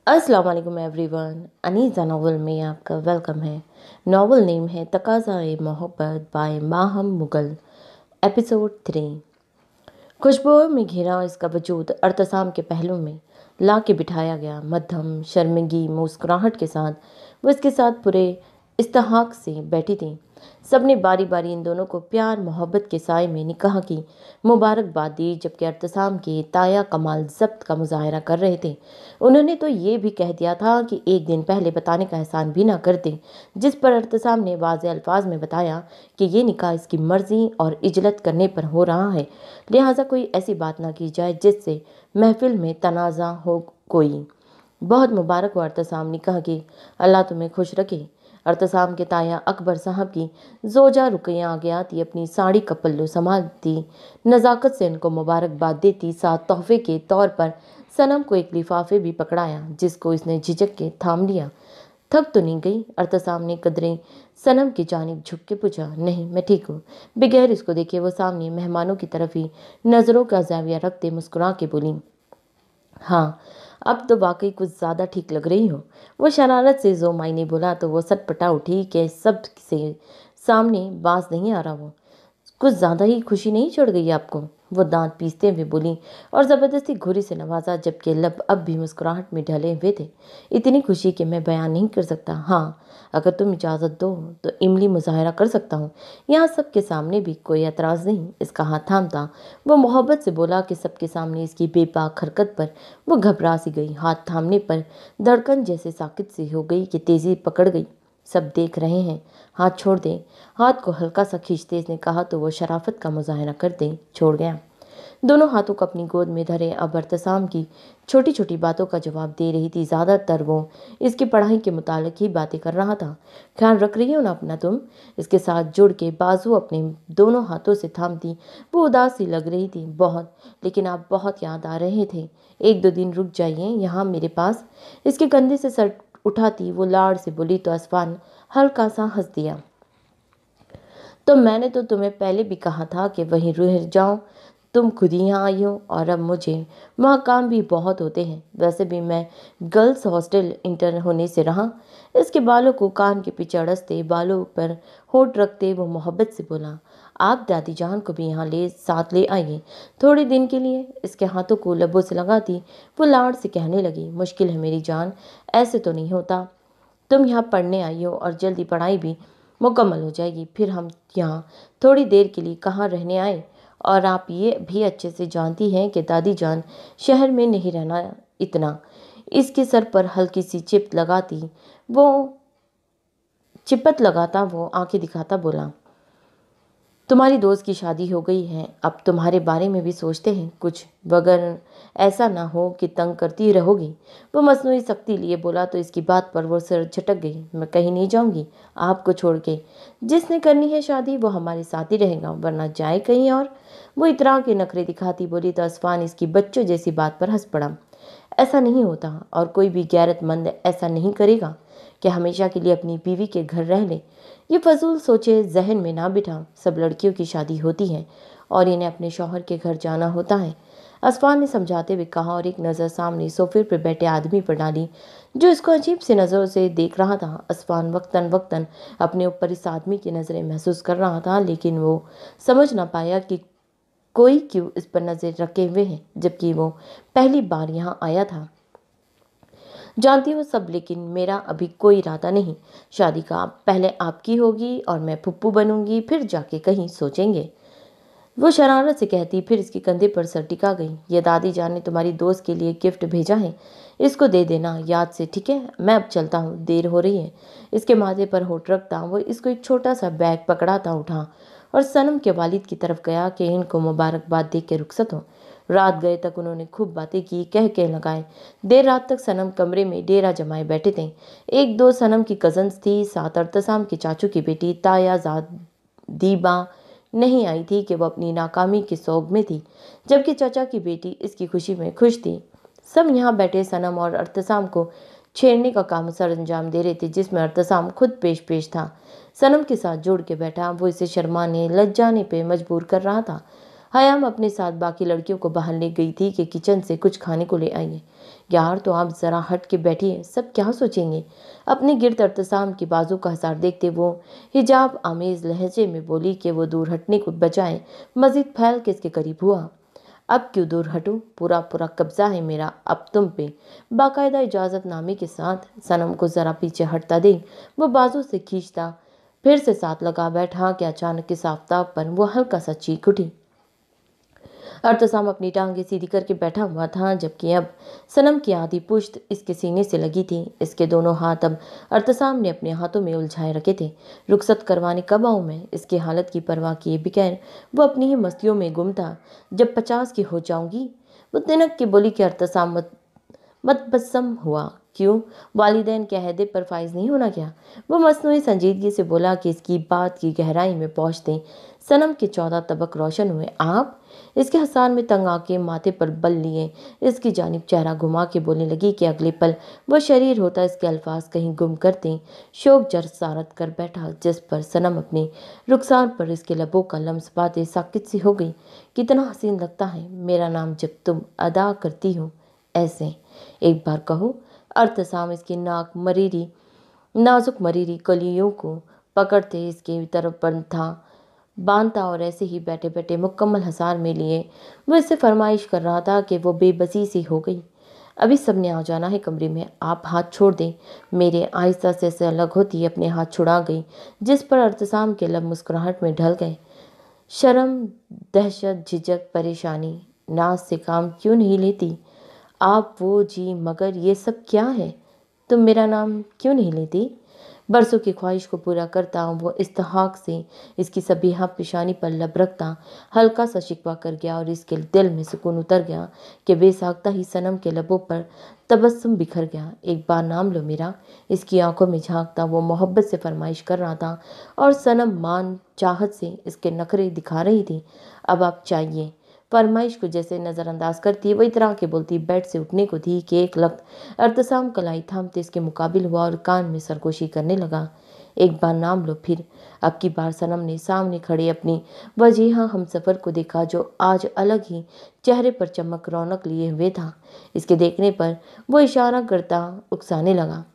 अस्सलाम वालेकुम everyone. Aniza novel में आपका वेलकम है। नावल नेम है तकाज़ा-ए मोहब्बत बाय माहम मुगल। एपिसोड 3। खुशबुओं में घिरा इसका वजूद अर्तसाम के पहलू में ला के बिठाया गया। मध्यम शर्मिंगी मुस्कुराहट के साथ वो इसके साथ पूरे इस्तहाक से बैठी थी। सबने बारी बारी इन दोनों को प्यार मोहब्बत के साए में निकाह की मुबारकबाद दी, जबकि अर्तसाम के ताया कमाल जब्त का मुजाहरा कर रहे थे। उन्होंने तो ये भी कह दिया था कि एक दिन पहले बताने का एहसान भी ना करते, जिस पर अर्तसाम ने वाज़े अल्फाज में बताया कि ये निकाह इसकी मर्जी और इजलत करने पर हो रहा है, लिहाजा कोई ऐसी बात ना की जाए जिससे महफिल में तनाज़ा हो। कोई बहुत मुबारक हो अर्तसाम निकाह की, अल्लाह तुम्हें खुश रखे। अर्तसाम के ताया अकबर साहब की जोजा रुकैया आगे आती अपनी साड़ी का पल्लू संभालती नज़ाकत से इनको मुबारकबाद देती, साथ तोहफे के तौर पर सनम को एक लिफाफे भी पकड़ाया, जिसको इसने झिझक के थाम लिया। थक तो नहीं गई? अर्तसाम ने कदरें सनम की जानिब झुक के पूछा। नहीं, मैं ठीक हूँ। बगैर इसको देखे वो सामने मेहमानों की तरफ ही नज़रों का जाविया रखते मुस्कुरा के बोली, हाँ अब तो वाकई कुछ ज़्यादा ठीक लग रही हो। वो शरारत से जो मायने बोला तो वो सटपटा उठी कि सब से सामने बाज नहीं आ रहा। वो कुछ ज़्यादा ही खुशी नहीं चढ़ गई आपको? वो दांत पीसते हुए बोली और ज़बरदस्ती घुरी से नवाजा, जबकि लब अब भी मुस्कुराहट में ढले हुए थे। इतनी खुशी कि मैं बयान नहीं कर सकता। हाँ, अगर तुम इजाज़त दो तो इमली मुजाहरा कर सकता हूँ। यहाँ सबके सामने भी कोई एतराज़ नहीं। इसका हाथ थामता वो मोहब्बत से बोला कि सबके सामने इसकी बेबाक हरकत पर वो घबरा सी गई। हाथ थामने पर धड़कन जैसे साकित सी हो गई कि तेज़ी पकड़ गई। सब देख रहे हैं, हाथ छोड़ दे। हाथ को हल्का सा खींचते इसने कहा तो वो शराफत का मुजाहरा करते छोड़ गया। दोनों हाथों को अपनी गोद में धरे अब अर्तसाम की छोटी छोटी बातों का जवाब दे रही थी। ज़्यादातर वो इसकी पढ़ाई के मुतालिक ही बातें कर रहा था। ख्याल रख रही हो ना अपना तुम? इसके साथ जुड़ के बाजू अपने दोनों हाथों से थामती वो उदास सी लग रही थी। बहुत, लेकिन आप बहुत याद आ रहे थे। एक दो दिन रुक जाइए यहाँ मेरे पास। इसके कंधे से सर उठाती वो लाड़ से बोली तो असफान हल्का सा हंस दिया। तो मैंने तो तुम्हें पहले भी कहा था कि वहीं रह जाओ। तुम खुद ही यहाँ आई हो और अब मुझे वहाँ काम भी बहुत होते हैं। वैसे भी मैं गर्ल्स हॉस्टल इंटर्न होने से रहा। इसके बालों को कान के पीछे अड़सते बालों पर होठ रखते वो मोहब्बत से बोला, आप दादी जान को भी यहाँ साथ ले आइए थोड़े दिन के लिए। इसके हाथों को लबों से लगाती वो लाड़ से कहने लगी, मुश्किल है मेरी जान, ऐसे तो नहीं होता। तुम यहाँ पढ़ने आई हो और जल्दी पढ़ाई भी मुकम्मल हो जाएगी, फिर हम यहाँ थोड़ी देर के लिए कहाँ रहने आए। और आप ये भी अच्छे से जानती हैं कि दादी जान शहर में नहीं रहना इतना। इसके सर पर हल्की सी चिपत लगाता वो आंखें दिखाता बोला, तुम्हारी दोस्त की शादी हो गई है, अब तुम्हारे बारे में भी सोचते हैं कुछ, वगर ऐसा ना हो कि तंग करती रहोगी। वो मसनूई सख्ती लिए बोला तो इसकी बात पर वो सिर झटक गई। मैं कहीं नहीं जाऊंगी आपको छोड़ के। जिसने करनी है शादी वो हमारे साथ ही रहेगा, वरना जाए कहीं और। वो इतरा के नखरे दिखाती बोली तो असफान इसकी बच्चों जैसी बात पर हंस पड़ा। ऐसा नहीं होता और कोई भी गैरतमंद ऐसा नहीं करेगा कि हमेशा के लिए अपनी बीवी के घर रह ले। ये फजूल सोचे जहन में ना बिठा। सब लड़कियों की शादी होती है और इन्हें अपने शौहर के घर जाना होता है, असफान ने समझाते हुए कहा और एक नज़र सामने सोफे पर बैठे आदमी पर डाली जो इसको अजीब सी नज़रों से देख रहा था। असफान वक्तन वक्तन अपने ऊपर इस आदमी की नज़रें महसूस कर रहा था, लेकिन वो समझ ना पाया कि कोई क्यों इस पर नज़र रखे हुए है, जबकि वो पहली बार यहाँ आया था। जानती हो सब, लेकिन मेरा अभी कोई इरादा नहीं शादी का। पहले आपकी होगी और मैं फुप्पू बनूंगी, फिर जाके कहीं सोचेंगे। वो शरारत से कहती फिर इसके कंधे पर सर टिका गई। ये दादी जान ने तुम्हारी दोस्त के लिए गिफ्ट भेजा है, इसको दे देना याद से, ठीक है? मैं अब चलता हूँ, देर हो रही है। इसके माथे पर होठ रखता वो इसको एक छोटा सा बैग पकड़ाता उठा और सनम के वालिद की तरफ गया कि इनको मुबारकबाद दे के रुखसत हो। रात गए तक उन्होंने खूब बातें की, कह लगाए। देर रात तक सनम कमरे में डेरा जमाए बैठे थे। एक दो सनम की कजन्स थी, साथ अर्तसाम के चाचू की बेटी तायाजाद दीबा नहीं आई थी कि वो अपनी नाकामी की सोग में थी, जबकि चाचा की बेटी इसकी खुशी में खुश थी। सब यहाँ बैठे सनम और अर्तसाम को छेड़ने का काम सर अंजाम दे रहे थे, जिसमें अर्तसाम खुद पेश था। सनम के साथ जुड़ के बैठा वो इसे शर्माने लज्जाने पे मजबूर कर रहा था। हयाम अपने साथ बाकी लड़कियों को बाहर ले गई थी कि किचन से कुछ खाने को ले आइए। यार तो आप जरा हट के बैठिए, सब क्या सोचेंगे। अपने गिर्द अर्तसाम की बाजू का हसार देखते वो हिजाब आमेज लहजे में बोली कि वो दूर हटने को बजाय मजीद फैल के इसके करीब हुआ। अब क्यों दूर हटूं, पूरा पूरा कब्जा है मेरा अब तुम पे। बाकायदा इजाजतनामे के साथ सनम को जरा पीछे हटता देख वो बाजू से खींचता फिर से साथ लगा बैठा कि अचानक इस आफताब पर वो हल्का सा चीख उठी। अर्तसाम अपनी टांगे सीधी करके बैठा हुआ था, जबकि अब सनम की आधी पुश्त इसके सीने से लगी थी। इसके दोनों हाथ अब अर्तसाम ने अपने हाथों में उलझाए रखे थे। रुखसत करवाने कब आऊं मैं, इसकी हालत की परवाह किए बगैर वो अपनी ही मस्तियों में गुम था। जब 50 की हो जाऊंगी, वो तिनक के बोली कि अर्तसाम मतबस्सम हुआ। क्यों, वालिदैन के अहदे पर फाइज नहीं होना क्या? वो मसनूई संजीदगी से बोला कि इसकी बात की गहराई में पहुंचते सनम के 14 तबक रोशन हुए। आप? इसके हसान में तंग आके माथे पर बल लिए इसकी जानिब चेहरा घुमा के बोलने लगी कि अगले पल वो शरीर होता इसके अल्फाज कहीं गुम करते शोक जर सारत कर बैठा, जिस पर सनम अपने रुखसार पर इसके लबों का लम्स पाते साकित सी हो गई। कितना हसीन लगता है मेरा नाम जब तुम अदा करती हो ऐसे, एक बार कहो। अर्थसाम इसकी नाजुक मरीरी कलियों को पकड़ते इसके तरफ बांधता और ऐसे ही बैठे बैठे मुकम्मल हसार में लिए वो इससे फरमाइश कर रहा था कि वो बेबसी सी हो गई। अभी सबने आ जाना है कमरे में, आप हाथ छोड़ दें मेरे। आहिस्ता से अलग होती अपने हाथ छुड़ा गई, जिस पर अर्थसाम के लब मुस्कुराहट में ढल गए। शर्म, दहशत, झिझक, परेशानी, नाज से काम क्यों नहीं लेती आप? वो जी, मगर ये सब क्या है? तुम मेरा नाम क्यों नहीं लेती? बरसों की ख्वाहिश को पूरा करता वो इस्तहाक से इसकी सबिहा पेशानी पर लब रखता हल्का सा शिकवा कर गया और इसके दिल में सुकून उतर गया कि बेसाख्ता ही सनम के लबों पर तबस्सुम बिखर गया। एक बार नाम लो मेरा, इसकी आंखों में झांकता वो मोहब्बत से फरमाइश कर रहा था और सनम मान चाहत से इसके नखरे दिखा रही थी। अब आप चाहिए। फरमाइश को जैसे नज़रअंदाज करती वही तरह के बोलती बेड से उठने को थी कि एक लख्त अर्तसाम कलाई थामते इसके मुकाबिल हुआ और कान में सरगोशी करने लगा। एक बार नाम लो फिर। अब की बार सनम ने सामने खड़े अपनी वजीहा हमसफर को देखा, जो आज अलग ही चेहरे पर चमक रौनक लिए हुए था। इसके देखने पर वो इशारा करता उकसाने लगा।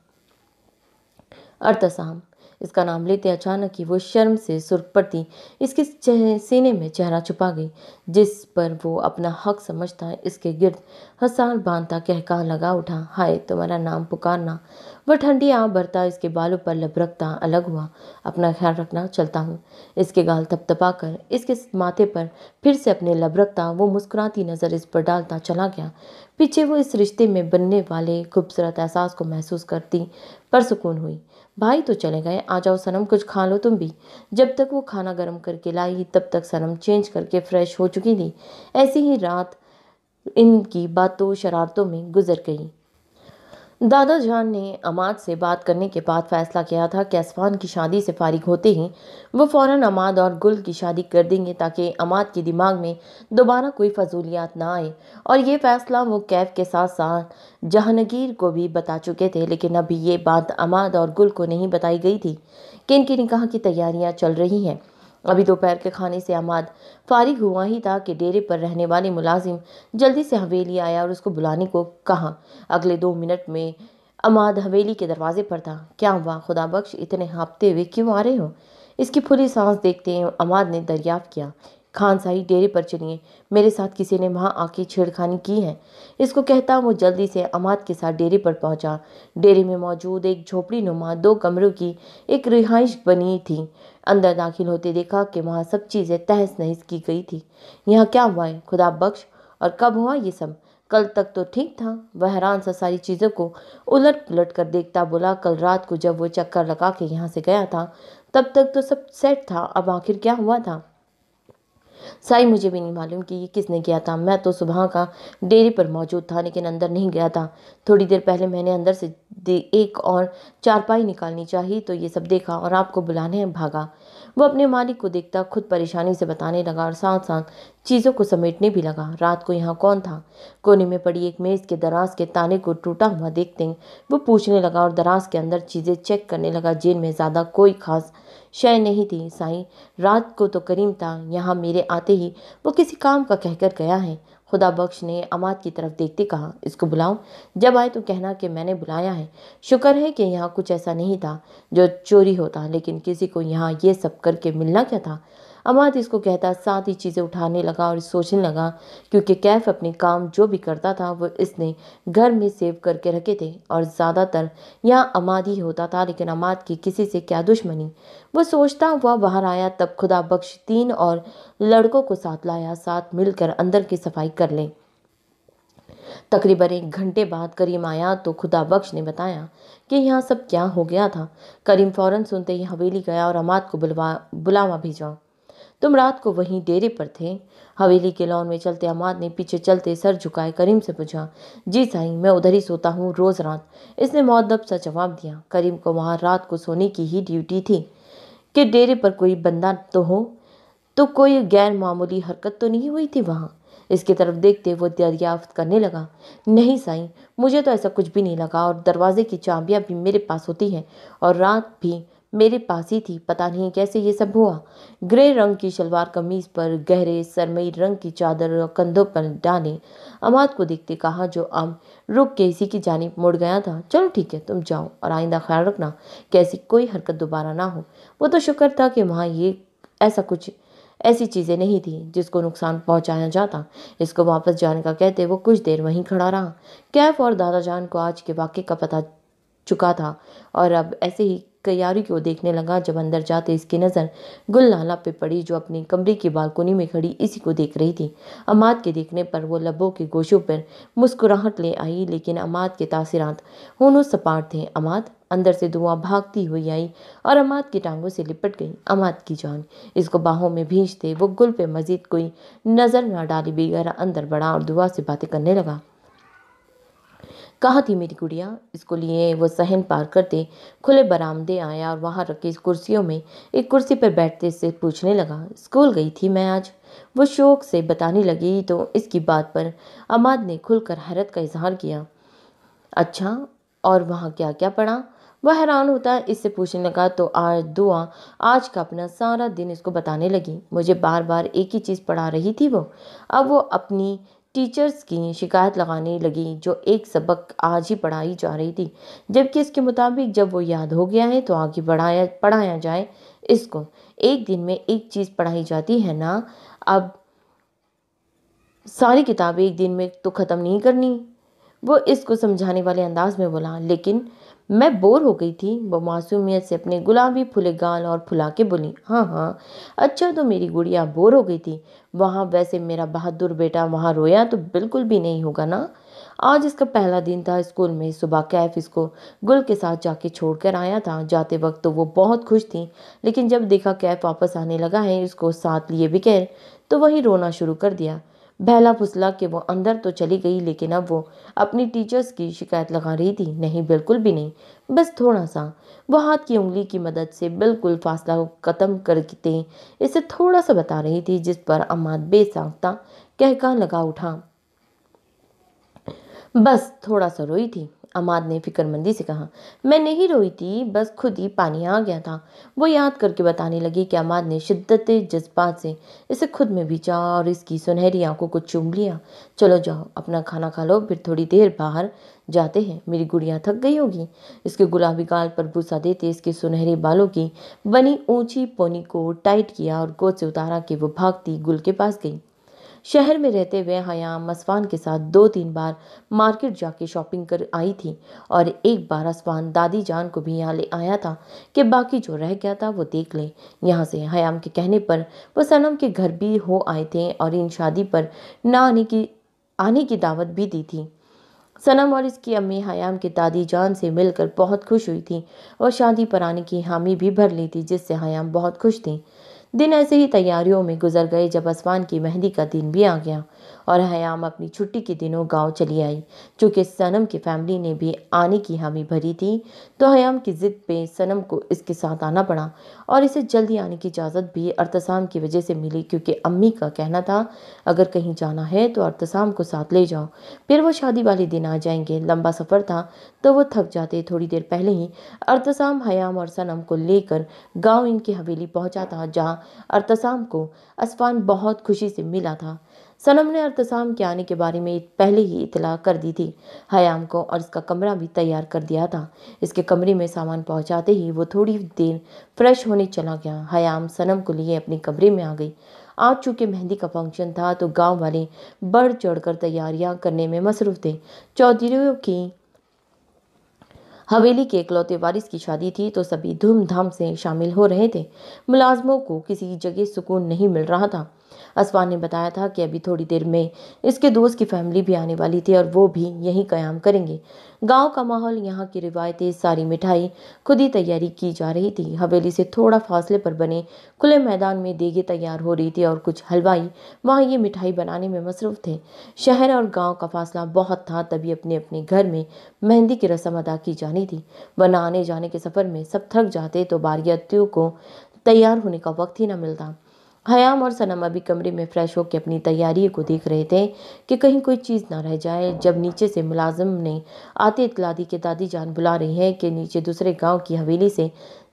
अर्थसाम, इसका नाम लेते अचानक ही वो शर्म से सुर्ख पड़ती इसके सीने में चेहरा छुपा गई, जिस पर वो अपना हक समझता इसके गिर्द हसार बांधता कहका लगा उठा। हाय, तुम्हारा नाम पुकारना। वह ठंडी आँख भरता इसके बालों पर लब रखता अलग हुआ। अपना ख्याल रखना, चलता हूँ। इसके गाल थपथपा कर इसके माथे पर फिर से अपने लब रखता वो मुस्कुराती नज़र इस पर डालता चला गया। पीछे वो इस रिश्ते में बनने वाले खूबसूरत एहसास को महसूस करती परसुकून हुई। भाई तो चले गए, आ जाओ सनम, कुछ खा लो तुम भी। जब तक वो खाना गर्म करके लाई तब तक सनम चेंज करके फ्रेश हो चुकी थी। ऐसी ही रात इनकी बातों शरारतों में गुजर गई। दादा जान ने अमाद से बात करने के बाद फैसला किया था कि असफान की शादी से फारिग होते ही वो फौरन अमाद और गुल की शादी कर देंगे, ताकि अमाद के दिमाग में दोबारा कोई फजूलियात ना आए। और ये फैसला वो कैफ के साथ साथ जहांगीर को भी बता चुके थे, लेकिन अभी ये बात अमाद और गुल को नहीं बताई गई थी कि इनकी निकाह की तैयारियां चल रही हैं। अभी दोपहर के खाने से अमाद फारिग हुआ ही था कि डेरे पर रहने वाले मुलाजिम जल्दी से हवेली आया और उसको बुलाने को कहा। अगले 2 मिनट में अमाद हवेली के दरवाजे पर था। क्या हुआ खुदा बख्श, इतने हाँफते हुए क्यों आ रहे हो? इसकी फुली सांस देखते अमाद ने दरियाफ्त किया। खान साई, डेरे पर चलिए, मेरे साथ किसी ने वहाँ आके छेड़खानी की है। इसको कहता वो जल्दी से अमाद के साथ डेरे पर पहुंचा। डेरे में मौजूद एक झोपड़ी नुमा 2 कमरों की एक रिहाइश बनी थी। अंदर दाखिल होते देखा कि वहाँ सब चीज़ें तहस नहस की गई थी। यहाँ क्या हुआ है खुदा बख्श, और कब हुआ ये सब? कल तक तो ठीक था। वह हैरान सा सारी चीज़ों को उलट पुलट कर देखता बोला, कल रात को जब वो चक्कर लगा के यहाँ से गया था तब तक तो सब सेट था, अब आखिर क्या हुआ था? साई, मुझे भी नहीं मालूम कि ये किसने किया था। मैं तो सुबह का डेरे पर मौजूद था, लेकिन अंदर नहीं गया था। थोड़ी देर पहले मैंने अंदर से एक और चारपाई निकालनी चाहिए तो ये सब देखा और आपको बुलाने भागा। वो अपने मालिक को देखता खुद परेशानी से बताने लगा और साथ साथ चीज़ों को समेटने भी लगा। रात को यहाँ कौन था? कोने में पड़ी एक मेज़ के दराज के ताने को टूटा हुआ देखते वो पूछने लगा और दराज के अंदर चीज़ें चेक करने लगा, जिनमें ज़्यादा कोई खास शय नहीं थी साईं। रात को तो करीम था, यहाँ मेरे आते ही वो किसी काम का कहकर गया है। खुदा बख्श ने अमाद की तरफ देखते कहा, इसको बुलाऊं? जब आए तो कहना कि मैंने बुलाया है। शुक्र है कि यहाँ कुछ ऐसा नहीं था जो चोरी होता, लेकिन किसी को यहाँ ये सब करके मिलना क्या था। अमाद इसको कहता साथ ही चीज़ें उठाने लगा और सोचने लगा, क्योंकि कैफ अपने काम जो भी करता था वो इसने घर में सेव करके रखे थे और ज़्यादातर यहाँ अमाद ही होता था। लेकिन अमाद की किसी से क्या दुश्मनी। वो सोचता हुआ बाहर आया, तब खुदा बख्श 3 और लड़कों को साथ लाया, साथ मिलकर अंदर की सफाई कर ले। तकरीबन 1 घंटे बाद करीम आया तो खुदा बख्श ने बताया कि यहाँ सब क्या हो गया था। करीम फौरन सुनते ही हवेली गया और अमाद को बुलावा भेजा। तुम रात को वहीं डेरे पर थे? हवेली के लॉन में चलते अमाद ने पीछे चलते सर झुकाए करीम से पूछा। जी साईं, मैं उधर ही सोता हूँ रोज रात, इसने मुअद्दब सा जवाब दिया। करीम को वहाँ रात को सोने की ही ड्यूटी थी कि डेरे पर कोई बंदा तो हो, तो कोई गैर मामूली हरकत तो नहीं हुई थी वहाँ। इसकी तरफ देखते वो दरियाफ्त करने लगा। नहीं साईं, मुझे तो ऐसा कुछ भी नहीं लगा, और दरवाजे की चाबियां भी मेरे पास होती हैं और रात भी मेरे पास ही थी। पता नहीं कैसे ये सब हुआ। ग्रे रंग की शलवार कमीज पर गहरे सरमई रंग की चादर कंधों पर डाले अमाद को देखते कहा, जो अब रुक के इसी की जानिब मुड़ गया था। चलो ठीक है, तुम जाओ और आइंदा ख्याल रखना कि ऐसी कोई हरकत दोबारा ना हो। वो तो शुक्र था कि वहाँ ये ऐसी चीज़ें नहीं थी जिसको नुकसान पहुंचाया जाता। इसको वापस जाने का कहते वो कुछ देर वहीं खड़ा रहा। कैफ और दादा जान को आज के वाक़े का पता चुका था और अब ऐसे ही तैयारी को देखने लगा। जब अंदर जाते इसकी नज़र गुलनाला पे पड़ी, जो अपनी कमरे की बालकोनी में खड़ी इसी को देख रही थी। अमाद के देखने पर वो लबों के गोशों पर मुस्कुराहट ले आई, लेकिन अमाद के तासिरात होनों सपाट थे। अमाद, अंदर से दुआ भागती हुई आई और अमाद की टांगों से लिपट गई। अमाद की जान, इसको बाहों में भींचते वो गुल पे मजीद कोई नज़र न डाली बगैर अंदर बढ़ा और दुआ से बातें करने लगा। कहाँ थी मेरी गुड़िया? इसको लिए वो सहन पार करते खुले बरामदे आया और वहां रखी कुर्सियों में एक कुर्सी पर बैठते इससे पूछने लगा। स्कूल गई थी मैं आज, वो शौक से बताने लगी तो इसकी बात पर अमाद ने खुलकर हैरत का इजहार किया। अच्छा, और वहाँ क्या क्या पढ़ा? वह हैरान होता इससे पूछने लगा तो आज का अपना सारा दिन इसको बताने लगी। मुझे बार बार एक ही चीज़ पढ़ा रही थी वो। अब वो अपनी टीचर्स की शिकायत लगाने लगी, जो एक सबक आज ही पढ़ाई जा रही थी, जबकि इसके मुताबिक जब वो याद हो गया है तो आगे पढ़ाया जाए। इसको एक दिन में एक चीज़ पढ़ाई जाती है ना, अब सारी किताबें एक दिन में तो ख़त्म नहीं करनी। वो इसको समझाने वाले अंदाज में बोला। लेकिन मैं बोर हो गई थी, वो मासूमियत से अपने गुलाबी फुले गाल और फुला के बोली। हाँ हाँ, अच्छा तो मेरी गुड़िया बोर हो गई थी वहाँ। वैसे मेरा बहादुर बेटा वहाँ रोया तो बिल्कुल भी नहीं होगा ना। आज इसका पहला दिन था स्कूल में। सुबह कैफ इसको गुल के साथ जाके छोड़कर आया था। जाते वक्त तो वो बहुत खुश थी, लेकिन जब देखा कैफ वापस आने लगा है इसको साथ लिए बगैर, तो वही रोना शुरू कर दिया। बहला फुसला कि वो अंदर तो चली गई, लेकिन अब वो अपनी टीचर्स की शिकायत लगा रही थी। नहीं, बिल्कुल भी नहीं, बस थोड़ा सा। वो हाथ की उंगली की मदद से बिल्कुल फासला खत्म करके इसे थोड़ा सा बता रही थी, जिस पर अम्माद बेसाख्ता कहका लगा उठा। बस थोड़ा सा रोई थी, अमाद ने फिक्रमंदी से कहा। मैं नहीं रोई थी, बस खुद ही पानी आ गया था। वो याद करके बताने लगी कि अमाद ने शिद्दत जज्बात से इसे खुद में भींचा और इसकी सुनहरी आंखों को चूम लिया। चलो जाओ, अपना खाना खा लो, फिर थोड़ी देर बाहर जाते हैं। मेरी गुड़िया थक गई होगी। इसके गुलाबी गाल पर बूसा देते इसके सुनहरे बालों की बनी ऊंची पोनी को टाइट किया और गोद से उतारा कि वो भागती गुल के पास गई। शहर में रहते हुए हयाम असफान के साथ 2-3 बार मार्केट जाके शॉपिंग कर आई थी और एक बार असफान दादी जान को भी यहाँ ले आया था कि बाकी जो रह गया था वो देख ले। यहाँ से हयाम के कहने पर वो सनम के घर भी हो आए थे और इन शादी पर ना आने की दावत भी दी थी। सनम और इसकी अम्मी हयाम की दादी जान से मिलकर बहुत खुश हुई थी और शादी पर आने की हामी भी भर ली थी, जिससे हयाम बहुत खुश थी। दिन ऐसे ही तैयारियों में गुजर गए जब असफान की मेहंदी का दिन भी आ गया और हयाम अपनी छुट्टी के दिनों गांव चली आई। चूंकि सनम की फैमिली ने भी आने की हामी भरी थी तो हयाम की जिद पे सनम को इसके साथ आना पड़ा और इसे जल्दी आने की इजाज़त भी अर्तसाम की वजह से मिली, क्योंकि अम्मी का कहना था अगर कहीं जाना है तो अर्तसाम को साथ ले जाओ, फिर वो शादी वाले दिन आ जाएंगे। लंबा सफ़र था तो वो थक जाते। थोड़ी देर पहले ही अर्तसाम हयाम और सनम को लेकर गांव इनकी हवेली पहुंचा था, जहां अर्तसाम को असफान बहुत खुशी से मिला था। सनम ने अर्तसाम के आने के बारे में पहले ही इतला कर दी थी हयाम को और इसका कमरा भी तैयार कर दिया था। इसके कमरे में सामान पहुंचाते ही वो थोड़ी देर फ्रेश होने चला गया। हयाम सनम को लिए अपने कमरे में आ गई। आज चूंकि मेहंदी का फंक्शन था तो गांव वाले बढ़ चढ़कर तैयारियां करने में मसरूफ थे। चौधरियों की हवेली के इकलौते वारिस की शादी थी तो सभी धूमधाम से शामिल हो रहे थे। मुलाजमों को किसी जगह सुकून नहीं मिल रहा था। असफान ने बताया था कि अभी थोड़ी देर में इसके दोस्त की फैमिली भी आने वाली थी और वो भी यहीं कयाम करेंगे। गांव का माहौल, यहाँ की रिवायतें, सारी मिठाई खुद ही तैयारी की जा रही थी। हवेली से थोड़ा फासले पर बने खुले मैदान में देगे तैयार हो रही थी और कुछ हलवाई वहाँ ये मिठाई बनाने में मसरूफ थे। शहर और गांव का फासला बहुत था, तभी अपने अपने घर में मेहंदी की रस्म अदा की जानी थी, वरना आने जाने के सफ़र में सब थक जाते तो बारियातियों को तैयार होने का वक्त ही न मिलता। हयाम और सनम अभी कमरे में फ्रेश होकर अपनी तैयारी को देख रहे थे कि कहीं कोई चीज़ ना रह जाए, जब नीचे से मुलाजिम ने आते इतला दी कि दादी जान बुला रही है कि नीचे दूसरे गांव की हवेली से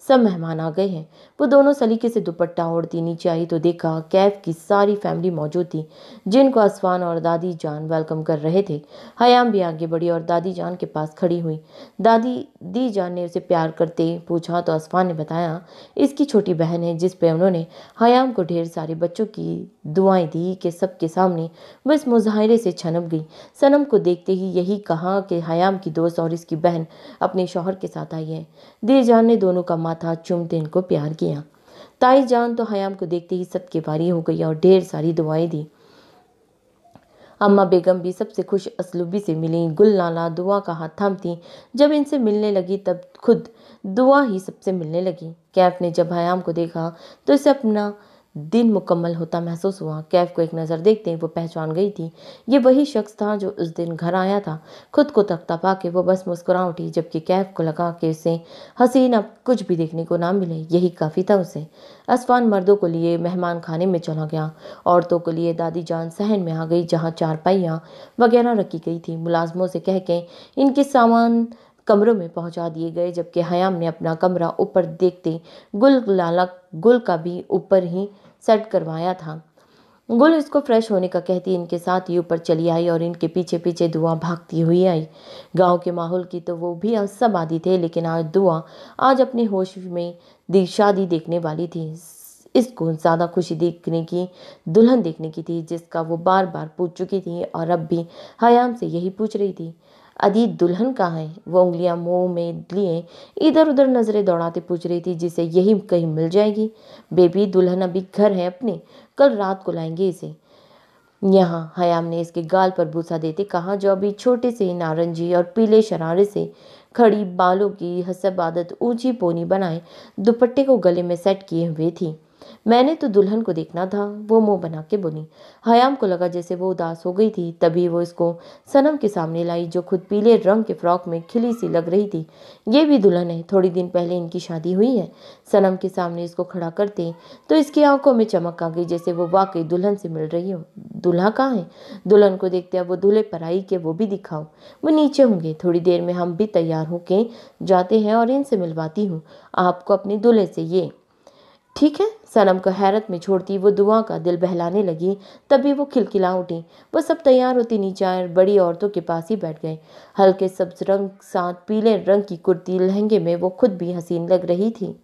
सब मेहमान आ गए हैं। वो दोनों सलीके से दुपट्टा ओढ़ती नीचे आई तो देखा कैफ की सारी फैमिली मौजूद थी, जिनको असफान और दादी जान वेलकम कर रहे थे। हयाम भी आगे बढ़ी और दादी जान के पास खड़ी हुई। दादी दी जान ने उसे प्यार करते पूछा तो असफान ने बताया इसकी छोटी बहन है, जिस पे उन्होंने हयाम को ढेर सारे बच्चों की दुआएं दी कि सबके सामने वह इस मुजाहिरे से छनप गई। सनम को देखते ही यही कहा कि हयाम की दोस्त और इसकी बहन अपने शौहर के साथ आई है। दी जान ने दोनों का माथा चूमते इनको प्यार किया। ताई जान तो हयाम को देखते ही सबके बारी हो गई और ढेर सारी दुआएं दी। अम्मा बेगम भी सबसे खुश असलूबी से मिली। गुल नाला दुआ का हाथ थामती जब इनसे मिलने लगी तब खुद दुआ ही सबसे मिलने लगी। कैफ ने जब हयाम को देखा तो इसे अपना दिन मुकम्मल होता महसूस हुआ। कैफ को एक नज़र देखते ही वो पहचान गई थी, ये वही शख्स था जो उस दिन घर आया था। खुद को तख्ता पा के वो बस मुस्कुरा उठी, जबकि कैफ को लगा कि उसे हसीन अब कुछ भी देखने को ना मिले, यही काफ़ी था उसे। असफान मर्दों को लिए मेहमान खाने में चला गया, औरतों को लिए दादी जान सहन में आ गई, जहाँ चारपाइयाँ वगैरह रखी गई थी। मुलाजमों से कह के इनके सामान कमरों में पहुंचा दिए गए, जबकि हयाम ने अपना कमरा ऊपर देखते गुल का भी ऊपर ही सेट करवाया था। गुल इसको फ्रेश होने का कहती इनके साथ ही ऊपर चली आई और इनके पीछे पीछे दुआ भागती हुई आई। गांव के माहौल की तो वो भी सब आदि थे, लेकिन आज दुआ आज अपने होश में शादी देखने वाली थी। इसको ज़्यादा खुशी देखने की दुल्हन देखने की थी, जिसका वो बार बार पूछ चुकी थी और अब भी हयाम से यही पूछ रही थी। अदी दुल्हन कहाँ है? वो उंगलियां मुंह में लिए इधर उधर नजरें दौड़ाते पूछ रही थी, जिसे यही कहीं मिल जाएगी। बेबी दुल्हन अभी घर है अपने, कल रात को लाएंगे इसे यहाँ। हयाम ने इसके गाल पर बूसा देते कहा, जो अभी छोटे से नारंगी और पीले शरारे से खड़ी, बालों की हसब आदत ऊंची पोनी बनाए दुपट्टे को गले में सेट किए हुए थी। मैंने तो दुल्हन को देखना था, वो मुंह बना के बोली। हयाम को लगा जैसे वो उदास हो गई थी, तभी वो इसको सनम के सामने लाई, जो खुद पीले रंग के फ्रॉक में खिली सी लग रही थी। ये भी दुल्हन है, थोड़ी दिन पहले इनकी शादी हुई है। सनम के सामने इसको खड़ा करते तो इसकी आंखों में चमक आ गई, जैसे वो वाकई दुल्हन से मिल रही हो। दूल्हा कहाँ है? दुल्हन को देखते अब वो दूल्हे पर आई कि वो भी दिखाओ। वो नीचे होंगे, थोड़ी देर में हम भी तैयार होके जाते हैं और इनसे मिलवाती हूँ आपको अपने दूल्हे से। ये ठीक है? सनम को हैरत में छोड़ती वो दुआ का दिल बहलाने लगी। तभी वो खिलखिला उठी। वो सब तैयार होती नीचे आए और बड़ी औरतों के पास ही बैठ गए। हल्के सब्ज रंग साथ पीले रंग की कुर्ती लहंगे में वो खुद भी हसीन लग रही थी।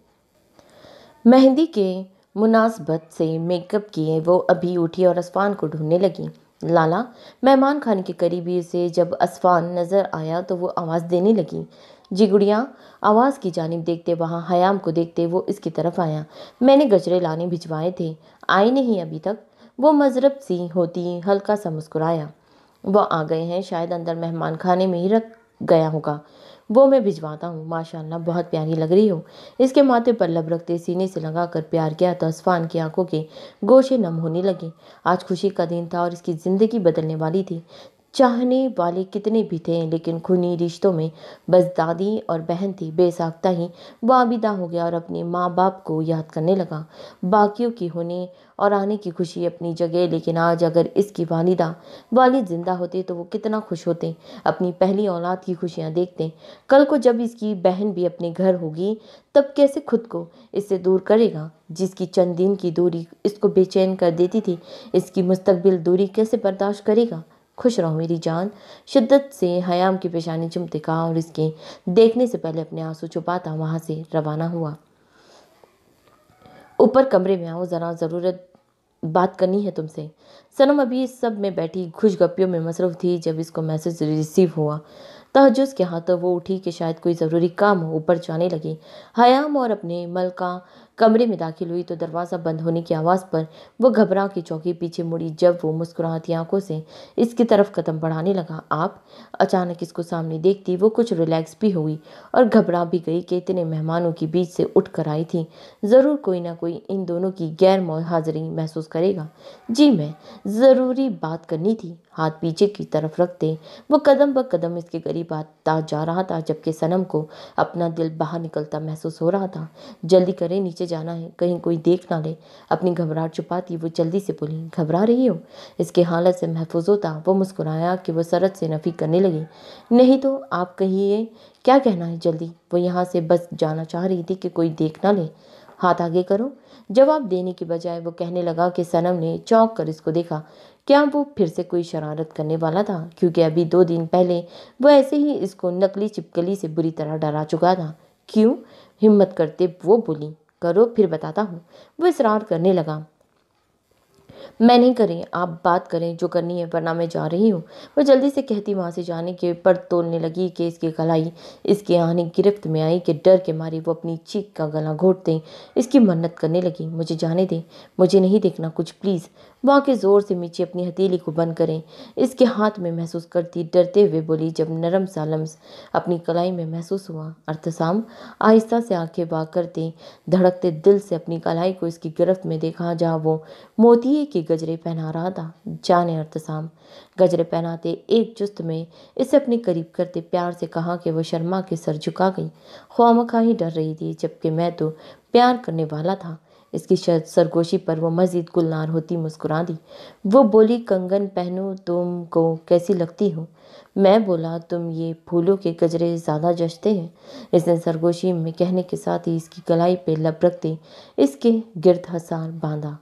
मेहंदी के मुनासबत से मेकअप किए वो अभी उठी और असफान को ढूंढने लगी। लाला मेहमान खाने के करीबी से जब असफान नजर आया तो वो आवाज़ देने लगी, जी गुड़िया। आवाज़ की जानिब देखते वहाँ हयाम को देखते वो इसकी तरफ आया। मैंने गजरे लाने भिजवाए थे, आए नहीं अभी तक। वो मजरब सी होती हल्का सा मुस्कुराया। वो आ गए हैं, शायद अंदर मेहमान खाने में ही रख गया होगा। वो मैं भिजवाता हूँ, माशाल्लाह बहुत प्यारी लग रही हो। इसके माथे पर लब रखते सीने से लगा कर प्यार किया तो असफान की आंखों के गोशे नम होने लगे। आज खुशी का दिन था और इसकी ज़िंदगी बदलने वाली थी। चाहने वाले कितने भी थे, लेकिन खूनी रिश्तों में बस दादी और बहन थी। बेसाख्ता ही वो आबिदा हो गया और अपने माँ बाप को याद करने लगा। बाकियों की होने और आने की खुशी अपनी जगह, लेकिन आज अगर इसकी वालिद जिंदा होते तो वो कितना खुश होते, अपनी पहली औलाद की खुशियाँ देखते। कल को जब इसकी बहन भी अपने घर होगी, तब कैसे खुद को इससे दूर करेगा, जिसकी चंद दिन की दूरी इसको बेचैन कर देती थी। इसकी मुस्तकबिल दूरी कैसे बर्दाश्त करेगा। खुश रहो मेरी जान, शिद्दत से हयाम की पेशानी चुमते कहा और इसके देखने से पहले अपने आंसू छुपाता वहां से रवाना हुआ। ऊपर कमरे में आओ, जरा ज़रूरत बात करनी है तुमसे। सनम अभी इस सब में बैठी खुशगपियों में मसरूफ थी जब इसको मैसेज रिसीव हुआ। तहज्जुद के हाथों वो उठी कि शायद कोई ज़रूरी काम हो, ऊपर जाने लगी। हयाम और अपने मलका कमरे में दाखिल हुई तो दरवाज़ा बंद होने की आवाज़ पर वो घबरा के चौकी पीछे मुड़ी। जब वो मुस्कुराती आंखों से इसकी तरफ कदम बढ़ाने लगा। आप अचानक इसको सामने देखती वो कुछ रिलैक्स भी हुई और घबरा भी गई कि इतने मेहमानों के बीच से उठ कर आई थी। ज़रूर कोई ना कोई इन दोनों की गैर हाजिरी महसूस करेगा। जी मैं ज़रूरी बात करनी थी। हाथ पीछे की तरफ रखते वो कदम ब कदम इसके करीब आता जा रहा था, जबकि सनम को अपना दिल बाहर निकलता महसूस हो रहा था। जल्दी करें, नीचे जाना है, कहीं कोई देख ना ले। अपनी घबराहट छुपाती वो जल्दी से बोली, घबरा रही हो? इसके हालत से महफूज होता वो मुस्कुराया कि वो सरत से नफी करने लगी। नहीं तो आप कहिए, क्या कहना है जल्दी। वो यहाँ से बस जाना चाह रही थी कि कोई देख ना ले। हाथ आगे करो। जवाब देने की बजाय वो कहने लगा कि सनम ने चौंक कर इसको देखा। क्या वो फिर से कोई शरारत करने वाला था? क्योंकि अभी 2 दिन पहले वो ऐसे ही इसको नकली छिपकली से बुरी तरह डरा चुका था। क्यों? हिम्मत करते वो बोली। करो फिर बताता हूँ। वो इसरार करने लगा। मैं नहीं करें, आप बात करें जो करनी है, वरना मैं जा रही हूँ। वो जल्दी से कहती वहां से जाने के पर तोड़ने लगी कि इसकी कलाई इसके आने गिरफ्त में आई कि डर के मारे वो अपनी चीख का गला घोटते इसकी मन्नत करने लगी। मुझे जाने दें, मुझे नहीं देखना कुछ, प्लीज़। वहाँ के जोर से मीची अपनी हथेली को बंद करें इसके हाथ में महसूस करती डरते हुए बोली। जब नरम सा लम्स अपनी कलाई में महसूस हुआ, अर्थसाम आहिस्ता से आंखें बाग करते धड़कते दिल से अपनी कलाई को इसकी गिरफ्त में देखा, जहाँ वो मोतिये के गजरे पहना रहा था। जाने अर्थसाम गजरे पहनाते एक जुस्त में इसे अपने करीब करते प्यार से कहा कि वो शर्मा के सर झुका गई। ख्वामखा ही डर रही थी, जबकि मैं तो प्यार करने वाला था। इसकी सरगोशी पर वो मजीद गुलनार होती मुस्कुरा दी। वो बोली, कंगन पहनूं तुमको कैसी लगती हो? मैं बोला, तुम ये फूलों के गजरे ज़्यादा जचते हैं। इसने सरगोशी में कहने के साथ ही इसकी गलाई पे लब रखते इसके गिर्द हसार बांधा।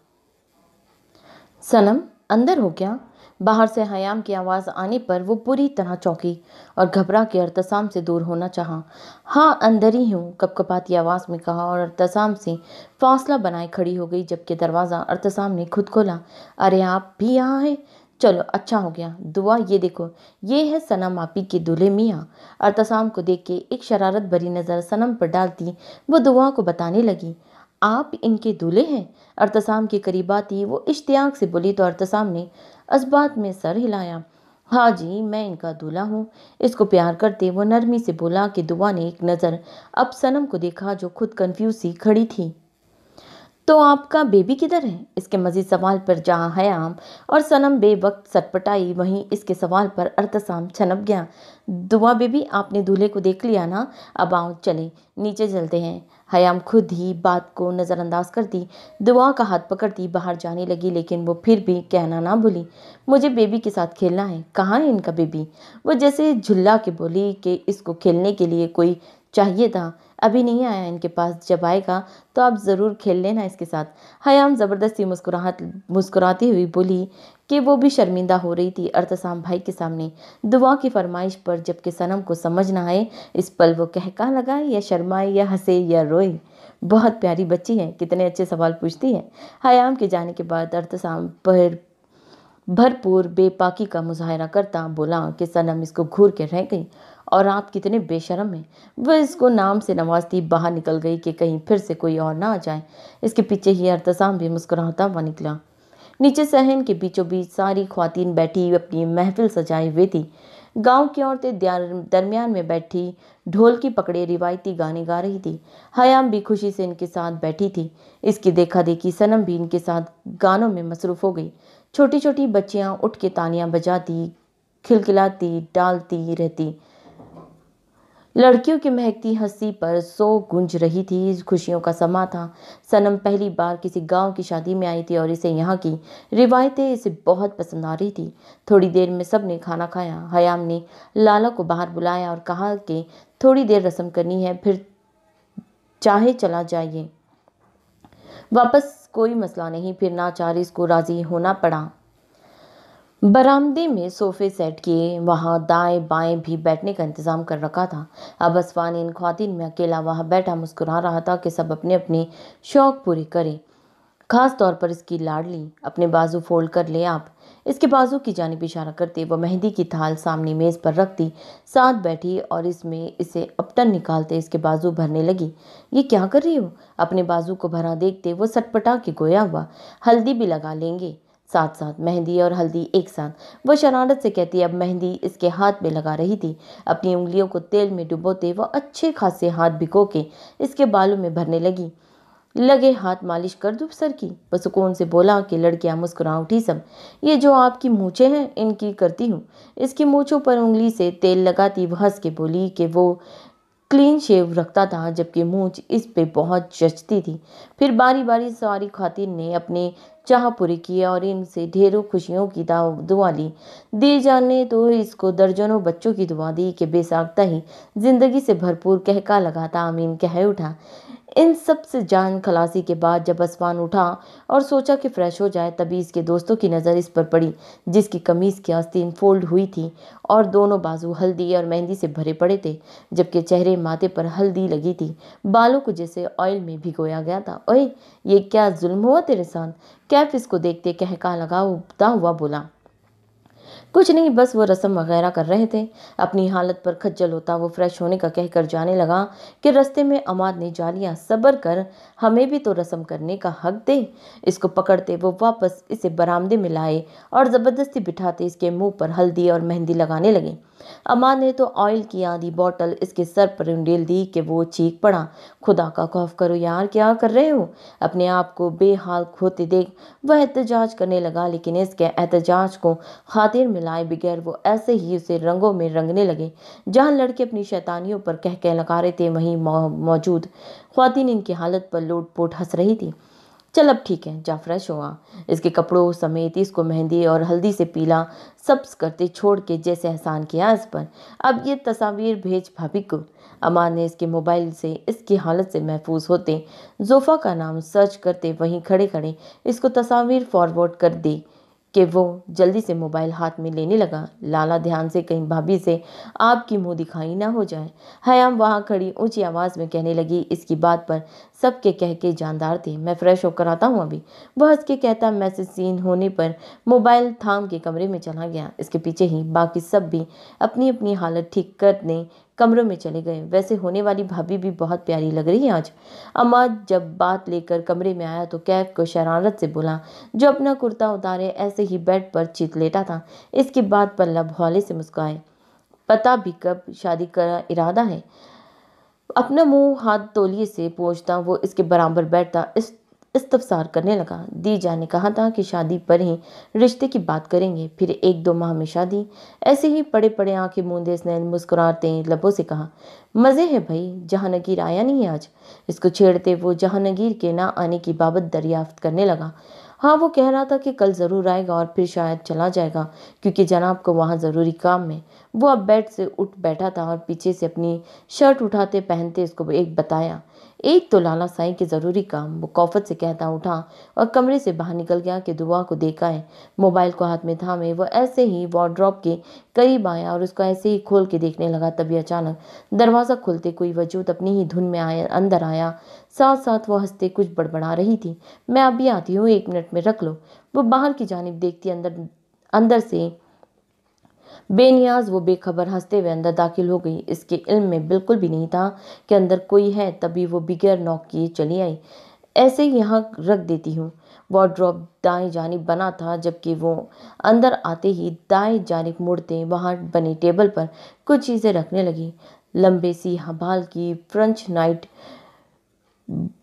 सनम अंदर हो क्या? बाहर से हयाम की आवाज़ आने पर वो पूरी तरह चौंकी और घबरा के अरतसाम से दूर होना चाहा। हाँ अंदर ही हूँ, कपकपाती आवाज़ में कहा और अरतसाम से फासला बनाए खड़ी हो गई, जबकि दरवाज़ा अरतसाम ने खुद खोला। अरे आप भी यहाँ हैं? चलो अच्छा हो गया। दुआ ये देखो, ये है सनम आपी के दूल्हे मियाँ। अरतसाम को देख के एक शरारत भरी नज़र सनम पर डालती वो दुआ को बताने लगी, आप इनके दूल्हे हैं? अरतसाम के करीब आती वो इश्तियाक से बोली तो अरतसाम ने असबात में सर हिलाया। हाँ जी, मैं इनका दूल्हा हूँ। इसको प्यार करते वो नरमी से बोला कि दुआ ने एक नज़र अब सनम को देखा जो खुद कंफ्यूज सी खड़ी थी। तो आपका बेबी किधर है? इसके मजीद सवाल पर जहाँ हयाम और सनम बेवक्त सटपटाई, वहीं इसके सवाल पर अरतसाम छनप गया। दुआ बेबी, आपने दूल्हे को देख लिया ना? अब आओ चले नीचे चलते हैं। हयाम खुद ही बात को नज़रअंदाज करती दुआ का हाथ पकड़ती बाहर जाने लगी, लेकिन वो फिर भी कहना ना भूली, मुझे बेबी के साथ खेलना है। कहाँ है इनका बेबी? वो जैसे झुल्ला के बोली कि इसको खेलने के लिए कोई चाहिए था, अभी नहीं आया इनके पास, जब आएगा तो आप ज़रूर खेल लेना इसके साथ। हयाम ज़बरदस्ती मुस्कुराती हुई बोली कि वो भी शर्मिंदा हो रही थी अरतसाम भाई के सामने दुआ की फरमाइश पर, जबकि सनम को समझ ना आए इस पल वो कहका लगाए या शर्माए या हंसे या रोए। बहुत प्यारी बच्ची है, कितने अच्छे सवाल पूछती है। हयाम के जाने के बाद अरतसाम पर भरपूर बेपाकी का मुजाहरा करता बोला कि सनम इसको घूर के रह गई और आप कितने बेशरम हैं। वह इसको नाम से नवाजती बाहर निकल गई कि कहीं फिर से कोई और ना आ जाए। इसके पीछे ही अरतसाम भी मुस्कुराता हुआ निकला। नीचे सहन के बीचों बीच सारी ख्वातीन बैठी अपनी महफिल सजाए हुए थी। गांव की औरतें दरमियान में बैठी ढोलकी पकड़े रिवायती गाने गा रही थी। हयाम भी खुशी से इनके साथ बैठी थी। इसकी देखा देखी सनम भी इनके साथ गानों में मसरूफ हो गई। छोटी छोटी बच्चियां उठ के तालियां बजाती, खिलखिलाती, डालती रहती। लड़कियों की महकती हंसी पर सो गूंज रही थी। खुशियों का समा था। सनम पहली बार किसी गांव की शादी में आई थी और इसे यहाँ की रिवायतें इसे बहुत पसंद आ रही थी। थोड़ी देर में सबने खाना खाया। हयाम ने लाला को बाहर बुलाया और कहा कि थोड़ी देर रस्म करनी है, फिर चाहे चला जाइए वापस, कोई मसला नहीं। फिर नाचार इसको राजी होना पड़ा। बरामदे में सोफे सेट किए, वहां दाएं बाएं भी बैठने का इंतजाम कर रखा था। अब असफान इन ख्वातीन में अकेला वहां बैठा मुस्कुरा रहा था कि सब अपने अपने शौक पूरे करें। खास तौर पर इसकी लाडली। अपने बाजू फोल्ड कर ले आप, इसके बाजू की जानिब इशारा करते वो मेहंदी की थाल सामने मेज पर रखती, साथ बैठी और इसमें इसे अपटन निकालते इसके बाजू भरने लगी। ये क्या कर रही हो? अपने बाजू को भरा देखते वो सटपटा के गोया हुआ, हल्दी भी लगा लेंगे साथ साथ, मेहंदी और हल्दी एक साथ। वो शरारत से कहती। अब मेहंदी इसके हाथ में लगा रही थी। अपनी उंगलियों को तेल में डुबोते वो अच्छे खासे हाथ भिगो के इसके बालों में भरने लगी। लगे हाथ मालिश कर दूं सर की? वो सुकून से बोला कि लड़कियां मुस्कुरा उठी सब। ये जो आपकी मूछें हैं इनकी करती हूँ। इसकी मूछों पर उंगली से तेल लगाती वो हंस के बोली कि वो क्लीन शेव रखता था, जबकि मूंछ इस पे बहुत जचती थी। फिर बारी बारी सारी खातिन ने अपने चाह पूरी की और इनसे ढेरों खुशियों की दुआ ली। दी जाने तो इसको दर्जनों बच्चों की दुआ दी कि बेसाख्ता ही जिंदगी से भरपूर कहका लगाता आमीन कह उठा। इन सब से जान खलासी के बाद जब असमान उठा और सोचा कि फ्रेश हो जाए, तभी इसके दोस्तों की नज़र इस पर पड़ी, जिसकी कमीज़ की आस्तीन फोल्ड हुई थी और दोनों बाजू हल्दी और मेहंदी से भरे पड़े थे, जबकि चेहरे माथे पर हल्दी लगी थी, बालों को जैसे ऑयल में भिगोया गया था। ओए, ये क्या जुल्म हुआ तेरे साथ? कैफ इसको देखते कहका लगा उबता हुआ बोला। कुछ नहीं, बस वो रस्म वगैरह कर रहे थे। अपनी हालत पर खज्जल होता वो फ्रेश होने का कहकर जाने लगा कि रास्ते में अमाद ने जा लिया। सब्र कर, हमें भी तो रस्म करने का हक दे। इसको पकड़ते वो वापस इसे बरामदे में लाए और ज़बरदस्ती बिठाते इसके मुंह पर हल्दी और मेहंदी लगाने लगे। अमाद ने तो ऑयल की आधी बोतल इसके सर पर उंडेल दी कि वो चीख पड़ा। खुदा का खौफ करो यार, क्या कर रहे हो? अपने आप को बेहाल खोते देख वह एहतजाज करने लगा, लेकिन इसके एहतजाज को खातिर मिलाए बगैर वो ऐसे ही उसे रंगों में रंगने लगे। जहां लड़के अपनी शैतानियों पर कह लगा रहे थे, वहीं मौजूद ख्वातीन इनकी हालत पर लोट पोट हंस रही थी। चल अब ठीक है, जा फ्रेश हुआ। इसके कपड़ों समेत इसको मेहंदी और हल्दी से पीला सब्ज करते छोड़ के जैसे एहसान किया इस पर। अब ये तस्वीर भेज भाभी को। अमान ने इसके मोबाइल से इसकी हालत से महफूज होते जोफ़ा का नाम सर्च करते वहीं खड़े खड़े इसको तस्वीर फॉरवर्ड कर दी कि वो जल्दी से मोबाइल हाथ में लेने लगा। लाला ध्यान से कहीं भाभी से आपकी मुंह दिखाई ना हो जाए। हयाम वहां खड़ी ऊंची आवाज में कहने लगी। इसकी बात पर सबके कह के जानदार थे। मैं फ्रेश होकर आता हूँ अभी। वह हंस के कहता मैसेज सीन होने पर मोबाइल थाम के कमरे में चला गया। इसके पीछे ही बाकी सब भी अपनी अपनी हालत ठीक करने कमरों में चले गए। वैसे होने वाली भाभी भी बहुत प्यारी लग रही है आज। अम्माद जब बात लेकर कमरे में आया तो कैफ को शरारत से बोला, जो अपना कुर्ता उतारे ऐसे ही बेड पर चित लेटा था। इसकी बात पर लब हौले से मुस्कुराए। पता भी कब शादी का इरादा है? अपना मुंह हाथ तौलिए से पोंछता वो इसके बराबर बैठता इस्तफसार करने लगा। दी जान ने कहा था कि शादी पर ही रिश्ते की बात करेंगे, फिर 1-2 माह में शादी। ऐसे ही पड़े पड़े आंखें मूंदे इसने मुस्कुराते लबों से कहा, मज़े है भाई, जहांगीर आया नहीं आज? इसको छेड़ते वो जहांगीर के ना आने की बाबत दरियाफ्त करने लगा। हाँ, वो कह रहा था कि कल ज़रूर आएगा और फिर शायद चला जाएगा, क्योंकि जनाब को वहाँ ज़रूरी काम में। वो अब बेड से उठ बैठा था और पीछे से अपनी शर्ट उठाते पहनते इसको एक बताया। एक तो लाला साईं के ज़रूरी काम। वो कौफत से कहता उठा और कमरे से बाहर निकल गया कि दुआ को देखा है। मोबाइल को हाथ में थामे वो ऐसे ही वार्डरोब के करीब आया और उसको ऐसे ही खोल के देखने लगा। तभी अचानक दरवाज़ा खुलते कोई वजूद अपनी ही धुन में आया अंदर आया। साथ साथ वो हंसते कुछ बड़बड़ा रही थी। मैं अभी आती हूँ, 1 मिनट में, रख लो। वो बाहर की जानिब देखती अंदर से बेनियाज वो बेखबर हंसते हुए अंदर दाखिल हो गई। इसके इल्म में बिल्कुल भी नहीं था कि अंदर कोई है। तभी वो बिगैर नॉक किए चली आई। ऐसे ही यहाँ रख देती हूँ। वार्डरोब दाएं जानिब बना था, जबकि वो अंदर आते ही दाएं जानिब मुड़ते वहां बनी टेबल पर कुछ चीज़ें रखने लगी। लंबे सी बाल की फ्रेंच नाइट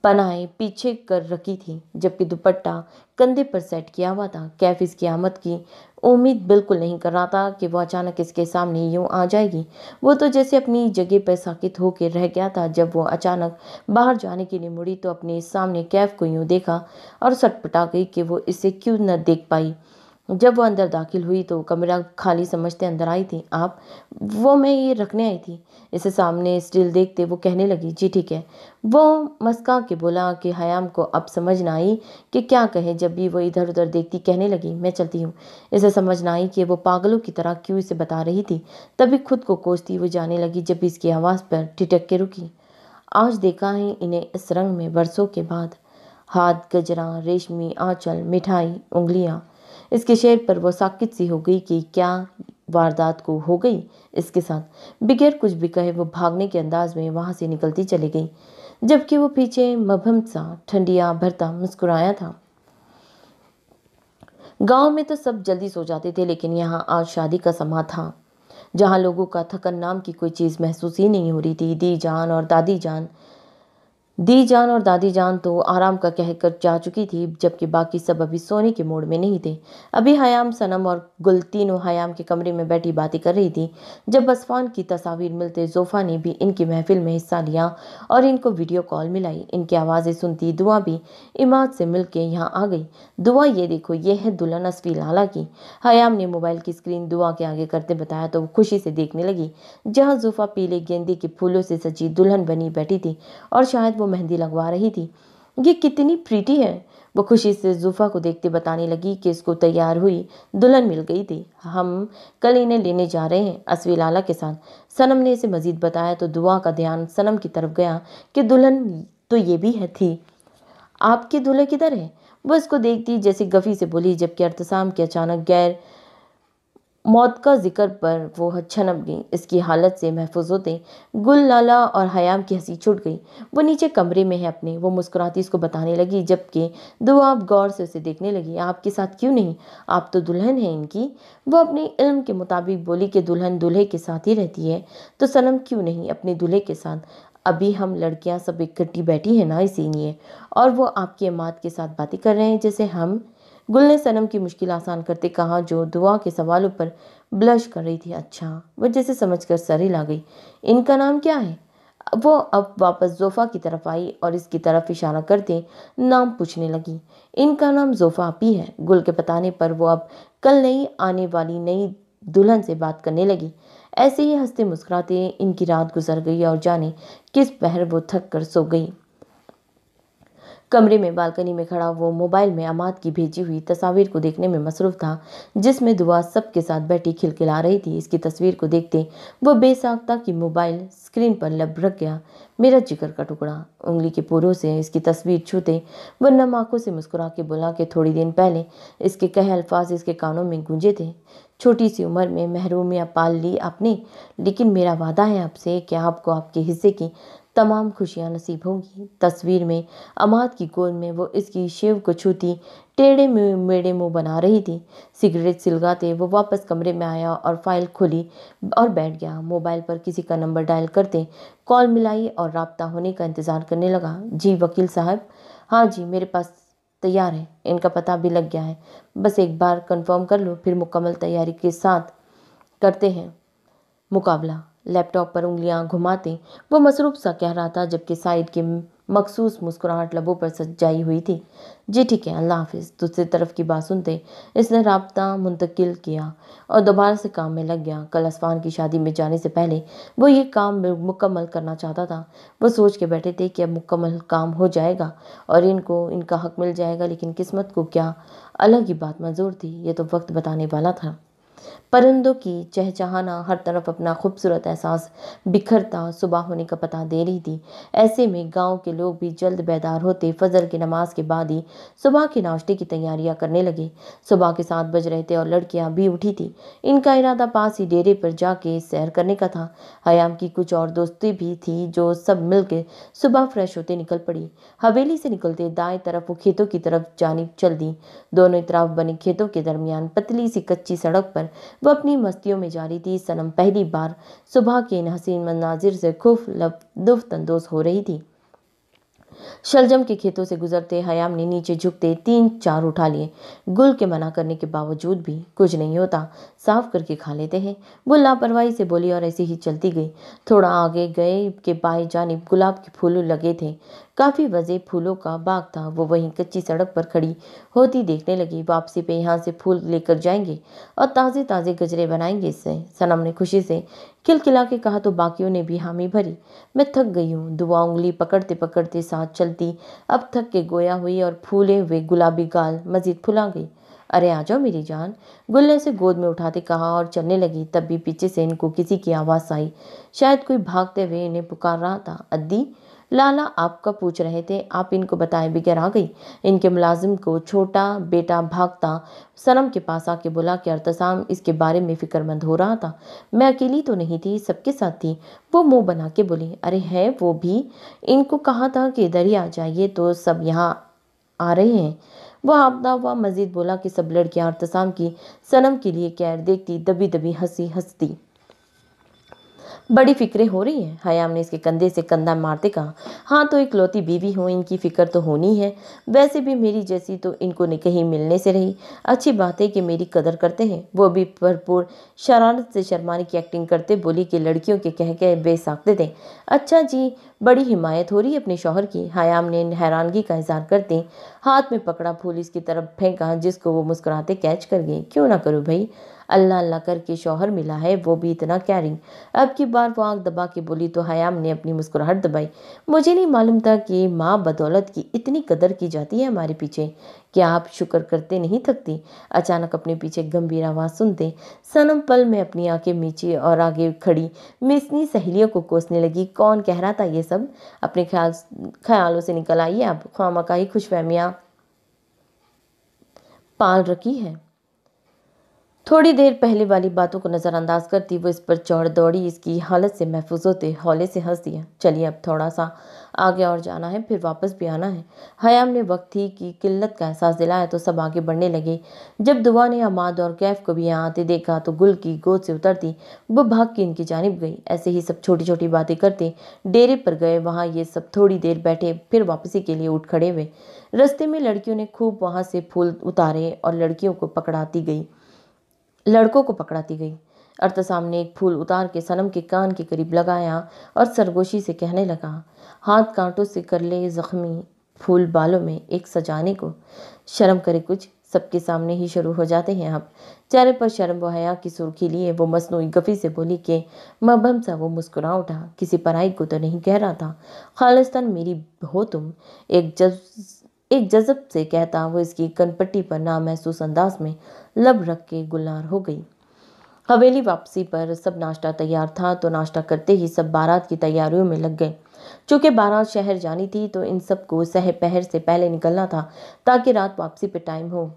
बनाए पीछे कर रखी थी, जबकि दुपट्टा कंधे पर सेट किया हुआ था। कैफ इसकी आमद की उम्मीद बिल्कुल नहीं कर रहा था कि वो अचानक इसके सामने यूं आ जाएगी। वो तो जैसे अपनी जगह पर साकित होकर रह गया था। जब वो अचानक बाहर जाने के लिए मुड़ी तो अपने सामने कैफ को यूं देखा और सटपटा गई कि वो इसे क्यों न देख पाई। जब वो अंदर दाखिल हुई तो कमरा खाली समझते अंदर आई थी। आप? वो मैं ये रखने आई थी। इसे सामने स्टिल देखते वो कहने लगी, जी ठीक है। वो मस्का के बोला कि हयाम को अब समझ न आई कि क्या कहे। जब भी वो इधर उधर देखती कहने लगी, मैं चलती हूँ। इसे समझ न आई कि वो पागलों की तरह क्यों इसे बता रही थी। तभी खुद को कोसती वो जाने लगी जब इसकी आवाज़ पर ठिठक के रुकी। आज देखा है इन्हें इस रंग में बरसों के बाद। हाथ गजरा, रेशमी आंचल, मिठाई, उंगलियां। इसके शेर पर वो साकित सी हो गई कि क्या वारदात को हो गई इसके साथ। बगैर कुछ भी कहे वो भागने के अंदाज में वहां से निकलती चली गई, जबकि वो पीछे मबहम सा ठंडिया भरता मुस्कुराया था। गांव में तो सब जल्दी सो जाते थे, लेकिन यहाँ आज शादी का समा था, जहाँ लोगों का थकन नाम की कोई चीज़ महसूस ही नहीं हो रही थी। दी जान और दादी जान तो आराम का कहकर जा चुकी थी, जबकि बाकी सब अभी सोने के मूड में नहीं थे। अभी हयाम, सनम और गुल तीनों हयाम के कमरे में बैठी बातें कर रही थी। जब असफान की तस्वीर मिलते जोफा ने भी इनकी महफिल में हिस्सा लिया और इनको वीडियो कॉल मिलाई। इनकी आवाज़ें सुनती दुआ भी इमाद से मिलके यहाँ आ गई। दुआ, ये देखो, ये है दुल्हन असफी लाला की। हयाम ने मोबाइल की स्क्रीन दुआ के आगे करते बताया तो वो खुशी से देखने लगी जहाँ जोफा पीले गेंदे के फूलों से सजी दुल्हन बनी बैठी थी और शायद वो मेहंदी लगवा रही थी। ये कितनी प्रीटी है, वो खुशी से जुफा को देखते बताने लगी कि इसको तैयार हुई दुल्हन मिल गई थी। हम कल इन्हें लेने जा रहे हैं असफी लाला के साथ। सनम ने इसे मजीद बताया तो दुआ का ध्यान सनम की तरफ गया कि दुल्हन तो ये भी है थी। आपके दूल्हे किधर है? वो इसको देखती जैसे गफी से बोली, जबकि अर्तसाम के अचानक गैर मौत का जिक्र पर वो छनक गई। इसकी हालत से महफूज होते गुल लाला और हयाम की हंसी छूट गई। वो नीचे कमरे में है अपने, वो मुस्कुराती इसको बताने लगी, जबकि दुआ आप गौर से उसे देखने लगी। आपके साथ क्यों नहीं? आप तो दुल्हन है इनकी। वो अपने इल्म के मुताबिक बोली कि दुल्हन दूल्हे के साथ ही रहती है, तो सनम क्यों नहीं अपने दूल्हे के साथ? अभी हम लड़कियां सब इकट्ठी बैठी है ना, इसीलिए। और वो आपकी अम्मात के साथ बातें कर रहे हैं जैसे हम। गुल ने सनम की मुश्किल आसान करते कहा, जो दुआ के सवालों पर ब्लश कर रही थी। अच्छा, वह जैसे समझकर सर हिला गई। इनका नाम क्या है? वो अब वापस जोफा की तरफ आई और इसकी तरफ इशारा करते नाम पूछने लगी। इनका नाम जोफा आपी है। गुल के बताने पर वो अब कल नई आने वाली नई दुल्हन से बात करने लगी। ऐसे ही हंसते मुस्कुराते इनकी रात गुजर गई और जाने किस पहर वो थक कर सो गई। कमरे में बालकनी में खड़ा वो मोबाइल में अमाद की भेजी हुई तस्वीर को देखने में मसरूफ था, जिसमें दुआ सबके साथ बैठी खिलखिला रही थी। इसकी तस्वीर को देखते वो बेसाख्ता की मोबाइल स्क्रीन पर लपक गया। मेरा जिगर का टुकड़ा। उंगली के पोरों से इसकी तस्वीर छूते वह नम आंखों से मुस्कुरा के बोला कि थोड़ी दिन पहले इसके कहे अल्फाज इसके कानों में गूंजे थे। छोटी सी उम्र में महरूमियाँ पाल ली आपने, लेकिन मेरा वादा है आपसे कि आपको आपके हिस्से की तमाम खुशियां नसीब होंगी। तस्वीर में अमाद की गोद में वो इसकी शिव को छूती टेढ़े मेढ़े मुंह बना रही थी। सिगरेट सिलगाते वो वापस कमरे में आया और फाइल खोली और बैठ गया। मोबाइल पर किसी का नंबर डायल करते कॉल मिलाई और राब्ता होने का इंतज़ार करने लगा। जी वकील साहब। हाँ जी, मेरे पास तैयार है। इनका पता भी लग गया है। बस एक बार कंफर्म कर लो, फिर मुकम्मल तैयारी के साथ करते हैं मुकाबला। लैपटॉप पर उंगलियां घुमाते वो मसरूफ सा कह रहा था, जबकि साइड की मखसूस मुस्कुराहट लबों पर सजाई हुई थी। जी ठीक है, अल्लाह हाफिज़। दूसरी तरफ की बात सुनते इसने राब्ता मुंतकिल किया और दोबारा से काम में लग गया। कल असफान की शादी में जाने से पहले वो ये काम मुकम्मल करना चाहता था। वो सोच के बैठे थे कि अब मुकम्मल काम हो जाएगा और इनको इनका हक मिल जाएगा, लेकिन किस्मत को क्या अलग ही बात मंजूर थी, ये तो वक्त बताने वाला था। پرندوں کی چہچہانا ہر طرف اپنا خوبصورت احساس بکھرتا صبح ہونے کا پتہ دے رہی تھی۔ ایسے میں گاؤں کے لوگ بھی جلد بیدار ہوتے فجر کی نماز کے بعد ہی صبح کے ناشتے کی تیاریاں کرنے لگے۔ صبح کے 7 بج رہے تھے اور لڑکیاں بھی اٹھی تھی۔ ان کا ارادہ پاس ہی ڈیرے پر جا کے سیر کرنے کا تھا۔ حیام کی کچھ اور دوستیں بھی تھی جو سب مل کے صبح فریش ہوتے نکل پڑی۔ حویلی سے نکلتے دائیں طرف وہ کھیتوں کی طرف جانب چل دی۔ دونوں اطراف بنے کھیتوں کے درمیان پتلی سی کچی سڑک پر وہ اپنی مستیوں میں جاری تھی۔ صنم پہلی بار صبح کے ان حسین مناظر سے خوب لطف اندوز ہو رہی تھی۔ شلجم کے کھیتوں سے گزرتے حیام نے نیچے جھکتے 3-4 اٹھا لیے۔ گل کے منع کرنے کے باوجود بھی کچھ نہیں ہوتا، صاف کر کے کھا لیتے ہیں، وہ لاپرواہی سے بولی اور ایسے ہی چلتی گئی۔ تھوڑا آگے گئے کہ بائیں جانب گلاب کے پھول لگے تھے، کافی وسیع پھولوں کا باغ تھا۔ وہ وہیں کچی سڑک پر کھڑی ہوتی دیکھنے لگی۔ واپسی پہ یہاں سے پھول لے کر جائیں گے اور تازے تازے گجرے بنائیں گے اس سے، صنم نے خوشی سے کھلکھلا کے کہا تو باقیوں نے بھی حامی بھری۔ میں تھک گئی ہوں، دعا انگلی پکڑتے پکڑتے ساتھ چلتی اب تھک کے گویا ہوئی اور پھولے ہوئے گلابی گال مزید پھلا گئی۔ ارے آ جاؤ میری جان، گل نے اسے گود میں اٹھاتے کہا اور چلنے لگی۔ تب بھی پیچھے سے ان کو کسی کی آواز آئی، شاید کوئی بھاگتے ہوئے انہیں پکار رہا تھا۔ ادی، لالا آپ کا پوچھ رہے تھے، آپ ان کو بتائے بغیر آ گئی۔ ان کے ملازم کو چھوٹا بیٹا بھاگتا صنم کے پاس آ کے بولا کہ ارتسام اس کے بارے میں فکر مند ہو رہا تھا۔ میں اکیلی تو نہیں تھی، سب کے ساتھ تھی، وہ منہ بنا کے بولی۔ ارے ہے وہ بھی، ان کو کہا تھا کہ ادھر ہی آ جائیے تو سب یہاں آ رہے ہیں۔ وہ ہانپتا ہوا مزید بولا کہ سب لڑکیاں ارتسام کی صنم کے لیے کیر دیکھتی دبی دبی ہنستی۔ بڑی فکریں ہو رہی ہیں، حیام نے اس کے کندھے سے کندھا مارتے کہا۔ ہاں تو اکلوتی بیوی ہوں، ان کی فکر تو ہونی ہے، ویسے بھی میری جیسی تو ان کو کہیں ملنے سے رہی۔ اچھی بات ہے کہ میری قدر کرتے ہیں۔ وہ بھی بھرپور شرارت سے شرمانے کی ایکٹنگ کرتے بولی کہ لڑکیوں کے کہے بے ساکتے تھے۔ اچھا جی، بڑی حمایت ہو رہی ہے اپنے شوہر کی، حیام نے حیرانگی کا اظہار کرتے ہاتھ میں پکڑا پھول اس کی طرف پھینکا جس کو وہ مسکراتے کیچ کر گئی۔ کیوں نہ کروں بھائی، اللہ اللہ کر کے شوہر ملا ہے، وہ بھی اتنا کیئرنگ۔ اب کی بار وہ آنکھ دبا کے بولی تو حیام نے اپنی مسکراہٹ دبائی۔ مجھے نہیں معلوم تھا کہ ماں بدولت کی اتنی قدر کی جاتی ہے ہمارے پیچھے، کیا آپ شکر کرتے نہیں تھکتی؟ اچانک اپنے پیچھے گمبھیر آواز سنتے صنم پل میں اپنی آنکھیں میچی اور آگے کھڑی مسنی سہیلیوں کو کوسنے لگی۔ کون کہہ رہا تھا یہ سب؟ اپنے خیالوں سے نکل آئیے، آپ خواہ خوش فہمیاں پال رکھی ہے۔ تھوڑی دیر پہلے والی باتوں کو نظر انداز کرتی وہ اس پر چڑھ دوڑی، اس کی حالت سے محفوظ ہوتے ہولے سے ہنس دیا۔ چلیے اب تھوڑا سا آگے اور جانا ہے، پھر واپس بھی آنا ہے۔ حیام نے وقت ہی کی قلت کا احساس دلایا تو سب آگے بڑھنے لگے۔ جب دعا نے عماد اور کیف کو بھی یہاں آتے دیکھا تو گل کی گود سے اترتی وہ بھاگ کے ان کی جانب گئی۔ ایسے ہی سب چھوٹی چھوٹی باتیں کرتے ڈیرے پر گئے۔ وہاں یہ سب تھوڑی دیر بیٹھے پھر واپسی کے لیے اٹھ کھڑے ہوئے۔ رستے میں لڑکیوں نے خوب وہاں سے پھول اتارے اور لڑکوں کو پکڑاتی گئی۔ ارتسام نے ایک پھول اتار کے صنم کے کان کے قریب لگایا اور سرگوشی سے کہنے لگا، ہاتھ کانٹوں سے کر لے زخمی، پھول بالوں میں ایک سجانے کو، شرم کرے کچھ، سب کے سامنے ہی شروع ہو جاتے ہیں آپ۔ چہرے پر شرم و حیا کی سرخی لیے وہ مصنوعی گفی سے بولی کہ مبہم سا وہ مسکرا اٹھا۔ کسی پرائی کو تو نہیں کہہ رہا تھا، خالصتاً میری ہو تم، ایک جذب سے کہتا وہ اس کی کنپٹی پر نامحسوس انداز میں لب رکھ کے گلنار ہو گئی۔ حویلی واپسی پر سب ناشتہ تیار تھا تو ناشتہ کرتے ہی سب بارات کی تیاریوں میں لگ گئے۔ چونکہ بارات شہر جانی تھی تو ان سب کو سحر پہر سے پہلے نکلنا تھا تاکہ رات واپسی پہ ٹائم ہو۔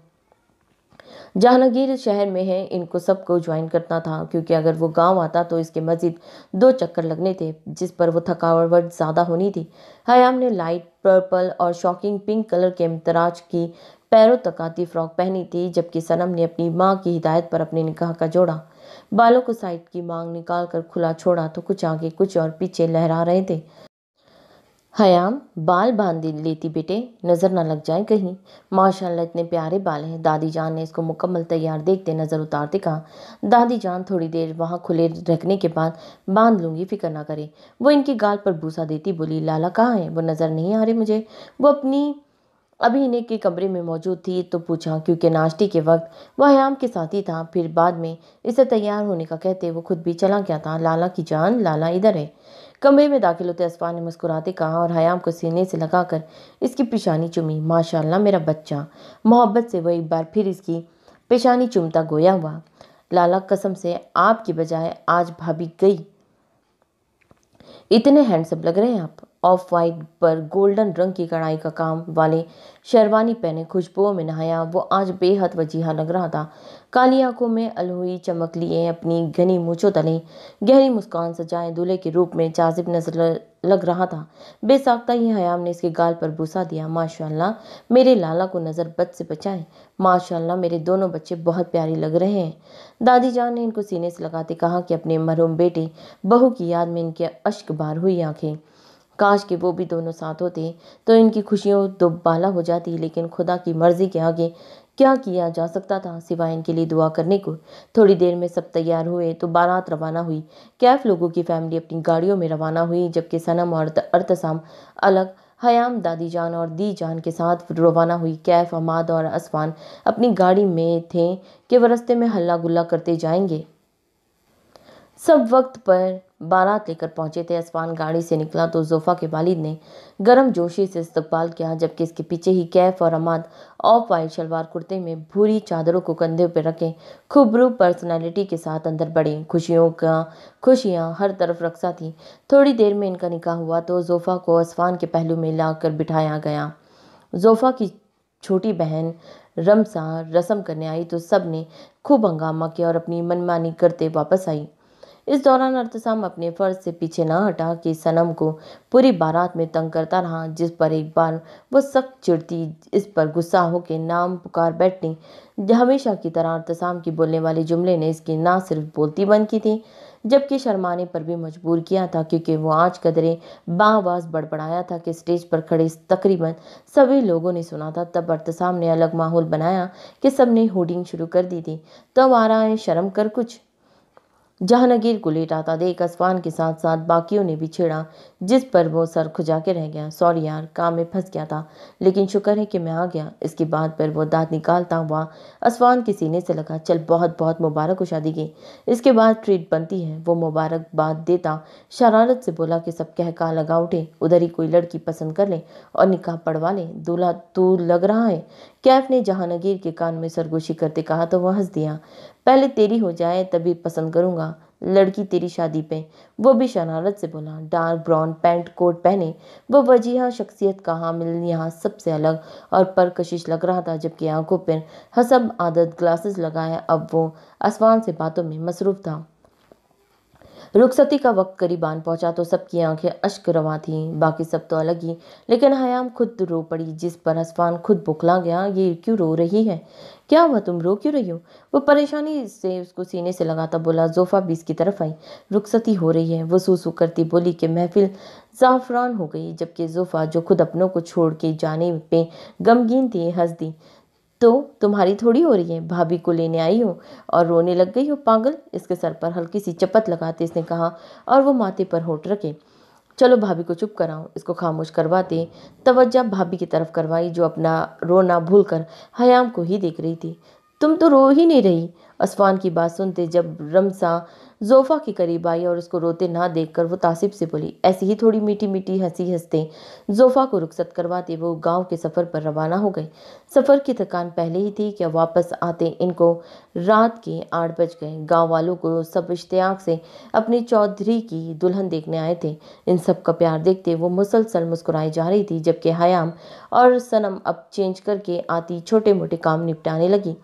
جہانگیر شہر میں ہے، ان کو سب کو جوائن کرنا تھا کیونکہ اگر وہ گاؤں آتا تو اس کے مزید 2 چکر لگنے تھے جس پر وہ تھکاوٹ زیادہ ہونی تھی۔ حیام نے لائٹ پرپل اور شاکنگ پنک کلر کے امتراج کی پیروں تک آتی فراک پہنی تھی، جبکہ صنم نے اپنی ماں کی ہدایت پر اپنے نکاح کا جوڑا بالوں کو سائڈ کی مانگ نکال کر کھلا چھوڑا تو کچھ آگے کچھ اور پیچھے لہرا رہے تھے۔ حیام، بال باندھ لیتی بیٹے، نظر نہ لگ جائیں کہیں۔ ماشاءاللہ اتنے پیارے بال ہیں، دادی جان نے اس کو مکمل تیار دیکھتے نظر اتارتے کہا۔ دادی جان تھوڑی دیر وہاں کھلے رکھنے کے بعد باندھ لوں گی، فکر نہ کریں۔ وہ ان کی گال پر بوسہ دیتی بولی، لالا کہاں ہیں؟ وہ نظر نہیں آ رہے مجھے۔ وہ ابھی انہیں کے کمرے میں موجود تھی تو پوچھا کیونکہ ناشتے کے وقت وہ حیام کے ساتھ ہی تھا، پھر بعد میں اسے تیار ہونے کا کہتے وہ خود بھی چلا گیا تھا۔ لالا کی جان، لالا ادھر ہے۔ کمرے میں داخل ہوتے اسفا نے مسکراتے کہا اور حیام کو سینے سے لگا کر اس کی پیشانی چومی۔ ماشاءاللہ میرا بچہ، محبت سے وہ ایک بار پھر اس کی پیشانی چومتا گویا ہوا، लाला कसम से आपकी बजाय आज भाभी गई। इतने हैंडसम लग रहे हैं आप। ऑफ वाइट पर गोल्डन रंग की कढ़ाई का काम वाले शेरवानी पहने खुशबुओं में नहाया वो आज बेहद वजीहा लग रहा था। काली आंखों में अलहुई चमक लिए अपनी घनी मूंछों तले गहरी मुस्कान सजाए दूल्हे के रूप में जाजिब नजर लग रहा था। बेसाख्ता ही हयाम ने इसके गाल पर बुसा दिया। माशाल्लाह मेरे लाला को नजर बद से बचाए। माशाल्लाह मेरे दोनों बच्चे बहुत प्यारे लग रहे हैं। दादी जान ने इनको सीने से लगाते कहा कि अपने मरहूम बेटे बहू की याद में इनके अश्क बार हुई आंखें। काश कि वो भी दोनों साथ होते तो इनकी खुशियों दोबाला हो जाती, लेकिन खुदा की मर्जी के आगे क्या किया जा सकता था सिवाय इनके लिए दुआ करने को। थोड़ी देर में सब तैयार हुए तो बारात रवाना हुई। कैफ लोगों की फैमिली अपनी गाड़ियों में रवाना हुई, जबकि सनम और अर्तसाम अलग हयाम दादी जान और दी जान के साथ रवाना हुई। कैफ अमाद और असफान अपनी गाड़ी में थे कि वह रास्ते में हल्ला गुल्ला करते जाएंगे। सब वक्त पर बारात लेकर पहुंचे थे। असफान गाड़ी से निकला तो जोफा के वालिद ने गर्म जोशी से इस्तकबाल किया, जबकि इसके पीछे ही कैफ और अमाद ऑफ वाइट शलवार कुर्ते में भूरी चादरों को कंधे पर रखे खूबरू पर्सनालिटी के साथ अंदर बढ़े। खुशियां हर तरफ रक्सा थी। थोड़ी देर में इनका निकाह हुआ तो जोफा को असफान के पहलू में लाकर बिठाया गया। जोफा की छोटी बहन रमसा रस्म करने आई तो सब ने खूब हंगामा किया और अपनी मनमानी करते वापस आई। इस दौरान अर्तसाम अपने फर्ज से पीछे न हटा कि सनम को पूरी बारात में तंग करता रहा, जिस पर एक बार वो सख्त चिढ़ती इस पर गुस्सा होकर नाम पुकार बैठने। हमेशा की तरह अर्तसाम की बोलने वाले जुमले ने इसकी ना सिर्फ बोलती बंद की थी जबकि शर्माने पर भी मजबूर किया था, क्योंकि वो आज कदरे बाआवाज़ बड़बड़ाया था कि स्टेज पर खड़े तकरीबन सभी लोगों ने सुना था। तब अर्तसाम ने अलग माहौल बनाया कि सब ने होर्डिंग शुरू कर दी थी। तो आ रहा है शर्म कर कुछ। जहांगीर को लेटाता देख असफान के साथ साथ बाकियों ने भी छेड़ा, जिस पर वो सर खुजा के रह गया। सॉरी यार, काम में फंस गया था, लेकिन शुक्र है कि मैं आ गया। इसकी बात पर वो दांत निकालता हुआ असफान के सीने से लगा। चल बहुत बहुत मुबारक हो शादी की। इसके बाद ट्रीट बनती है। वो मुबारकबाद देता शरारत से बोला कि सब कह का लगा उठे, उधर ही कोई लड़की पसंद कर ले और निकाह पढ़वा ले। दूल्हा तू लग रहा है। कैफ ने जहांगीर के कान में सरगोशी करते कहा तो वह हंस दिया। पहले तेरी हो जाए तभी पसंद करूंगा लड़की तेरी शादी पे। वो भी शरारत से बोला। डार्क ब्राउन पैंट कोट पहने वो वजीहा शख्सियत का हामिल यहाँ सबसे अलग और परकशिश लग रहा था, जबकि आंखों पर हसब आदत ग्लासेस लगाए अब वो आसमान से बातों में मसरूफ था। रुखसती का वक्त करीब आन पहुंचा तो सबकी आंखें अश्क रवा थीं। बाकी सब तो अलग ही, लेकिन हयाम खुद रो पड़ी, जिस पर असफान खुद बौखला गया। ये क्यों रो रही है? क्या हुआ, तुम रो क्यों रही हो? वो परेशानी से उसको सीने से लगाता बोला। जोफा भी इसकी तरफ आई। रुखसती हो रही है, वो सूसू करती बोली कि महफिल ज़ाफ़रान हो गई, जबकि जोफा जो खुद अपनों को छोड़ के जाने पे गमगीन थी हंस दी। तो तुम्हारी थोड़ी हो रही है, भाभी को लेने आई हो और रोने लग गई हो पागल। इसके सर पर हल्की सी चपत लगाते इसने कहा और वो माथे पर होठ रखे। चलो भाभी को चुप कराओ। इसको खामोश करवाते तवज्जो भाभी की तरफ करवाई, जो अपना रोना भूलकर हयाम को ही देख रही थी। तुम तो रो ही नहीं रही। असफान की बात सुनते जब रमसा जोफा के करीब आई और उसको रोते ना देखकर वो तासिब से बोली। ऐसी ही थोड़ी मीठी मीठी हंसी हंसते जोफा को रुखसत करवाते वो गांव के सफ़र पर रवाना हो गए। सफ़र की थकान पहले ही थी कि वापस आते इनको रात के 8 बज गए। गाँव वालों को सब इश्तियाक से अपनी चौधरी की दुल्हन देखने आए थे। इन सब का प्यार देखते वो मुसलसल मुस्कुराई जा रही थी, जबकि हयाम और सनम अब चेंज करके आती छोटे मोटे काम निपटाने लगी।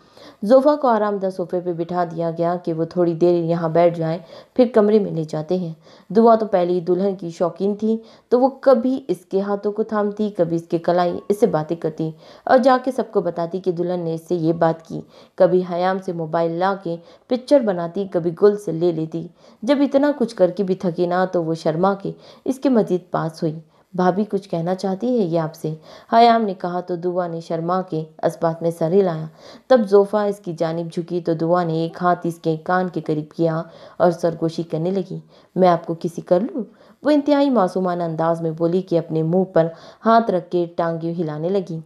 जोफा को आरामदा सोफे पे बिठा दिया गया कि वो थोड़ी देर यहाँ बैठ जाए, फिर कमरे में ले जाते हैं। दुआ तो पहले ही दुल्हन की शौकीन थी, तो वो कभी इसके हाथों को थामती, कभी इसके कलाई, इससे बातें करती और जाके सबको बताती कि दुल्हन ने इससे ये बात की। कभी हयाम से मोबाइल ला के पिक्चर बनाती, कभी गुल से ले लेती। जब इतना कुछ करके भी थकी ना तो वो शर्मा के इसके मजीद पास हुई। भाभी कुछ कहना चाहती है ये आपसे, हयाम ने कहा तो दुआ ने शर्मा के इस्बात में सर हिलाया। तब जोफा इसकी जानिब झुकी तो दुआ ने एक हाथ इसके कान के करीब किया और सरगोशी करने लगी। मैं आपको किसी कर लूँ? वो इंतहाई मासूमाना अंदाज में बोली कि अपने मुंह पर हाथ रख के टांगे हिलाने लगी।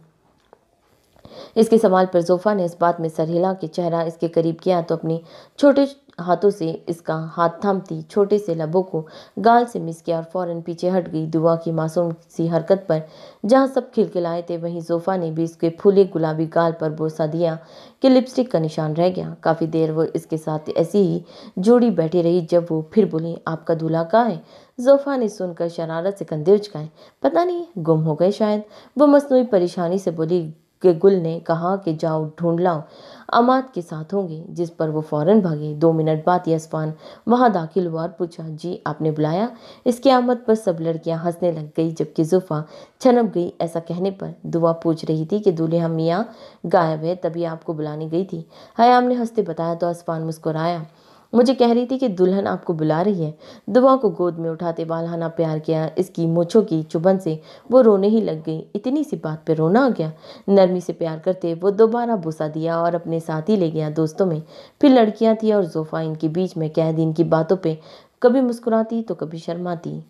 इसके सवाल पर जोफ़ा ने इस बात में सर हिला के चेहरा इसके करीब किया तो अपनी छोटे हाथों से इसका हाथ थामती छोटे से लबों को गाल से मिस किया और फौरन पीछे हट गई। दुआ की मासूम सी हरकत पर जहाँ सब खिलखिलाए थे वहीं जोफ़ा ने भी इसके फूले गुलाबी गाल पर बोसा दिया कि लिपस्टिक का निशान रह गया। काफ़ी देर वो इसके साथ ऐसी ही जोड़ी बैठी रही। जब वो फिर बोली, आपका दूल्हा कहाँ है? जोफ़ा ने सुनकर शरारत से कंधे उचकाए। पता नहीं, गुम हो गए शायद। वो मसनूई परेशानी से बोली कि गुल ने कहा कि जाओ ढूंढ लाओ, अमाद के साथ होंगे। जिस पर वो फौरन भागी। 2 मिनट बाद यस्फान वहां दाखिल हुआ और पूछा, जी आपने बुलाया? इसकी आमद पर सब लड़कियां हंसने लग गई जबकि जुफा छनप गई। ऐसा कहने पर दुआ पूछ रही थी कि दूल्हे हम मियाँ गायब है, तभी आपको बुलाने गई थी। हयाम ने हंसते बताया तो असफान मुस्कुराया। मुझे कह रही थी कि दुल्हन आपको बुला रही है। दुआ को गोद में उठाते वालहाना प्यार किया। इसकी मूंछों की चुभन से वो रोने ही लग गई। इतनी सी बात पे रोना आ गया। नरमी से प्यार करते वो दोबारा बुसा दिया और अपने साथ ही ले गया दोस्तों में। फिर लड़कियां थी और जोफ़ा इनके बीच में कैद। इनकी बातों पे कभी मुस्कुराती तो कभी शर्माती।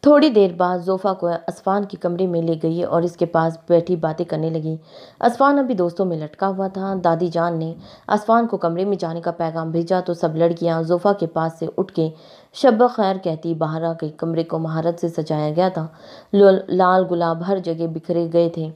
थोड़ी देर बाद जोफ़ा को असफान के कमरे में ले गई और इसके पास बैठी बातें करने लगी। असफान अभी दोस्तों में लटका हुआ था। दादी जान ने असफान को कमरे में जाने का पैगाम भेजा तो सब लड़कियां जोफ़ा के पास से उठ के शब खैर कहती बाहर आ गई। कमरे को महारत से सजाया गया था। लाल गुलाब हर जगह बिखरे गए थे।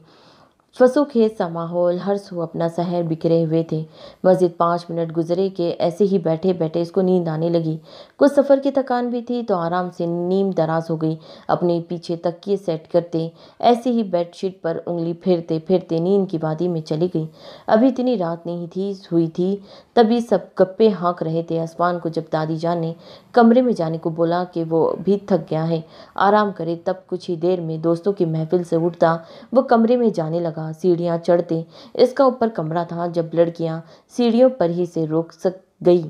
फसूखेज सा माहौल, हर सू अपना शहर बिखरे हुए थे। मस्जिद 5 मिनट गुजरे के ऐसे ही बैठे बैठे इसको नींद आने लगी। कुछ सफ़र की थकान भी थी तो आराम से नीम दराज हो गई। अपने पीछे तकिए सेट करते ऐसे ही बेडशीट पर उंगली फेरते फेरते नींद की वादी में चली गई। अभी इतनी रात नहीं थी हुई थी तभी सब गप्पे हाँक रहे थे। असमान को जब दादी जान ने कमरे में जाने को बोला कि वो भी थक गया है, आराम करे, तब कुछ ही देर में दोस्तों की महफिल से उठता वो कमरे में जाने लगा। सीढ़ियां चढ़ते इसका ऊपर कमरा था। जब लड़कियां सीढ़ियों पर ही से रोक सक गई,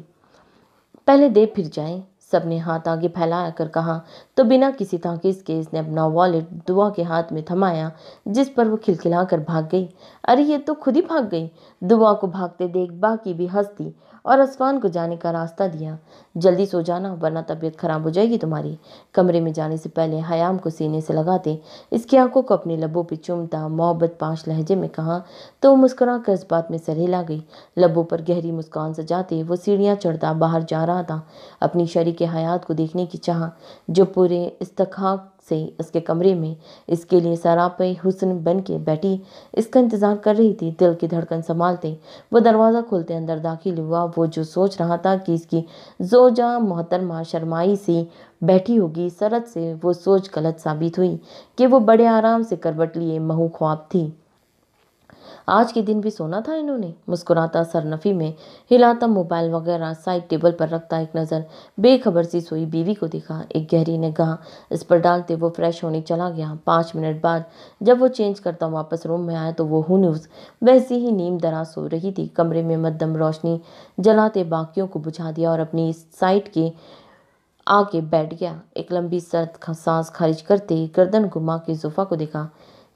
पहले दे फिर जाए, सबने हाथ आगे फैलाया कर कहा तो बिना किसी ताकीज़ के इसने अपना वॉलेट दुआ के हाथ में थमाया जिस पर वो खिलखिला कर भाग गई। अरे ये तो खुद ही भाग गई। दुआ को भागते देख बाकी भी हंस दी और असफान को जाने का रास्ता दिया। जल्दी सो जाना वरना तबीयत खराब हो जाएगी तुम्हारी। कमरे में जाने से पहले हयाम को सीने से लगाते इसकी आंखों को अपनी लबों पर चूमता मोहब्बत पाश लहजे में कहा तो वो मुस्कुरा कर इस बात में सर हिला गई। लबों पर गहरी मुस्कान सजाते वो सीढ़ियां चढ़ता बाहर जा रहा था। अपनी शरीक हयात को देखने की चाह जो पूरे इस्तखाक से इसके कमरे में इसके लिए सरापे हुस्न बन के बैठी इसका इंतजार कर रही थी। दिल की धड़कन संभालते वो दरवाज़ा खोलते अंदर दाखिल हुआ। वो जो सोच रहा था कि इसकी जोजा मोहतरमा शर्माई सी बैठी होगी, सरत से वो सोच गलत साबित हुई कि वो बड़े आराम से करवट लिए महू ख्वाब थी। आज के दिन भी सोना था इन्होंने। मुस्कुराता सरनफी में हिलाता मोबाइल वगैरह साइड टेबल पर रखता एक नज़र बेखबर सी सोई बीवी को देखा। एक गहरी निगाह इस पर डालते वो फ्रेश होने चला गया। 5 मिनट बाद जब वो चेंज करता वापस रूम में आया तो वो हुनूस वैसी ही नीम दराज सो रही थी। कमरे में मध्यम रोशनी जलाते बाकियों को बुझा दिया और अपनी साइड के आके बैठ गया। एक लंबी सर्द सांस खारिज करते गर्दन घुमा के जुफा को देखा।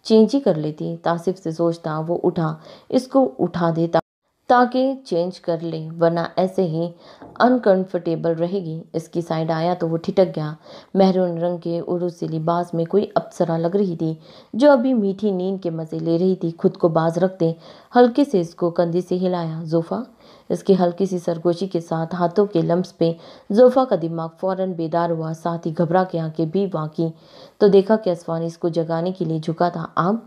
चेंज ही कर लेती, तासिफ से सोचता। वो उठा, इसको उठा देता ताकि चेंज कर ले वरना ऐसे ही अनकंफर्टेबल रहेगी। इसकी साइड आया तो वो ठिठक गया। महरून रंग के उर्सी लिबास में कोई अप्सरा लग रही थी जो अभी मीठी नींद के मजे ले रही थी। खुद को बाज रखते हल्के से इसको कंधे से हिलाया। जोफ़ा, इसकी हल्की सी सरगोशी के साथ हाथों के लम्स पे जोफ़ा का दिमाग फौरन बेदार हुआ, साथ ही घबरा के आंखें भी वाकी तो देखा कि असफान इसको जगाने के लिए झुका था। आप?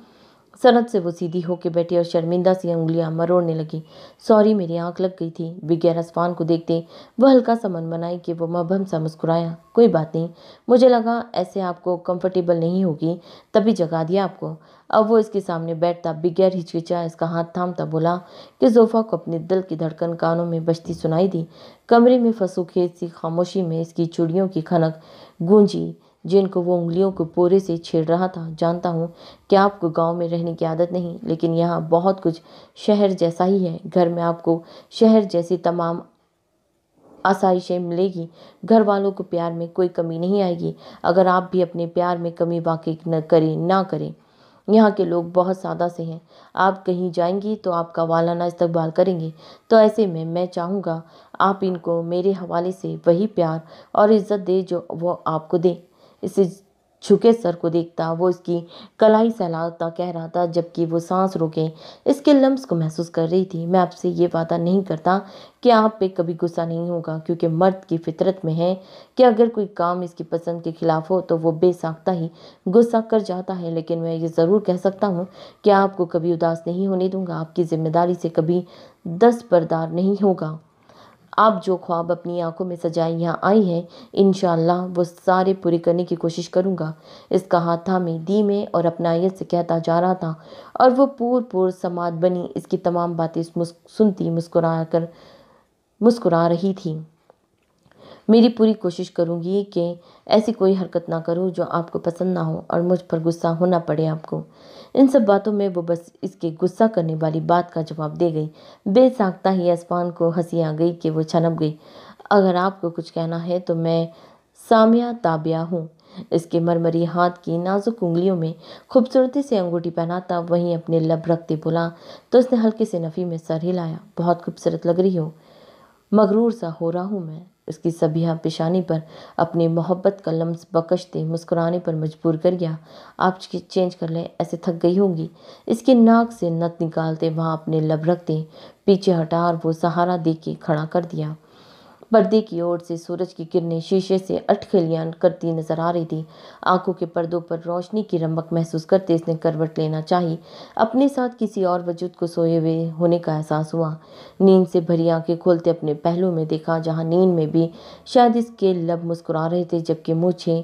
सनत से वो सीधी होके बैठी और शर्मिंदा सी उंगलियां मरोड़ने लगी। सॉरी, मेरी आंख लग गई थी। बिगैर असफान को देखते वह हल्का सा मनमनाई कि वो मबहम सा मुस्कुराया। कोई बात नहीं, मुझे लगा ऐसे आपको कंफर्टेबल नहीं होगी तभी जगा दिया आपको। अब वो इसके सामने बैठता बिगैर हिचकिचाए इसका हाथ थामता बोला कि जोफ़ा को अपने दिल की धड़कन कानों में बजती सुनाई दी। कमरे में फसूखेज सी खामोशी में इसकी चूड़ियों की खनक गूंजी जिनको वो उंगलियों को पोरे से छेड़ रहा था। जानता हूँ कि आपको गांव में रहने की आदत नहीं, लेकिन यहाँ बहुत कुछ शहर जैसा ही है। घर में आपको शहर जैसी तमाम आसाइशें मिलेगी। घर वालों को प्यार में कोई कमी नहीं आएगी। अगर आप भी अपने प्यार में कमी वाकई ना करें। यहाँ के लोग बहुत सादा से हैं। आप कहीं जाएंगी तो आपका वालाना इस्तकबाल करेंगे, तो ऐसे में मैं चाहूँगा आप इनको मेरे हवाले से वही प्यार और इज्जत दे जो वो आपको दे। इसे झुके सर को देखता वो इसकी कलाई सहलाता कह रहा था, जबकि वो सांस रोके इसके लम्स को महसूस कर रही थी। मैं आपसे ये वादा नहीं करता कि आप पे कभी गुस्सा नहीं होगा, क्योंकि मर्द की फितरत में है कि अगर कोई काम इसकी पसंद के खिलाफ हो तो वो बेसाख्ता ही गुस्सा कर जाता है। लेकिन मैं ये ज़रूर कह सकता हूँ कि आपको कभी उदास नहीं होने दूंगा, आपकी जिम्मेदारी से कभी दस्तबरदार नहीं होगा। आप जो ख्वाब अपनी आंखों में सजाए यहाँ आई हैं, इंशाअल्लाह वो सारे पूरे करने की कोशिश करूँगा। इसका हाथ थामे धीमे और अपनायत से कहता जा रहा था, और वो पूर समात बनी इसकी तमाम बातें सुनती मुस्कुरा रही थी। मेरी पूरी कोशिश करूंगी कि ऐसी कोई हरकत ना करूं जो आपको पसंद ना हो और मुझ पर गुस्सा होना पड़े आपको। इन सब बातों में वो बस इसके गुस्सा करने वाली बात का जवाब दे गई। बेसाख्ता ही असफान को हंसी आ गई कि वो छनप गई। अगर आपको कुछ कहना है तो मैं सामिया ताबिया हूँ। इसके मरमरी हाथ की नाजुक उंगलियों में खूबसूरती से अंगूठी पहनाता वहीं अपने लब रखते बोला तो उसने हल्के से नफी में सर हिलाया। बहुत खूबसूरत लग रही हो, मगरूर सा हो रहा हूँ मैं। इसकी सबिया पेशानी पर अपनी मोहब्बत का लम्स बकशते मुस्कुराने पर मजबूर कर गया। आप चेंज कर लें, ऐसे थक गई होंगी। इसकी नाक से नत निकालते वहाँ अपने लब रखते पीछे हटा और वो सहारा दे के खड़ा कर दिया। पर्दे की ओर से सूरज की किरणें शीशे से अटखलियां करती नजर आ रही थी। आंखों के पर्दों पर रोशनी की रमक महसूस करते इसने करवट लेना चाही। अपने साथ किसी और वजूद को सोए हुए होने का एहसास हुआ। नींद से भरी आंखें खोलते अपने पहलू में देखा, जहां नींद में भी शायद इसके लब मुस्कुरा रहे थे, जबकि मुझे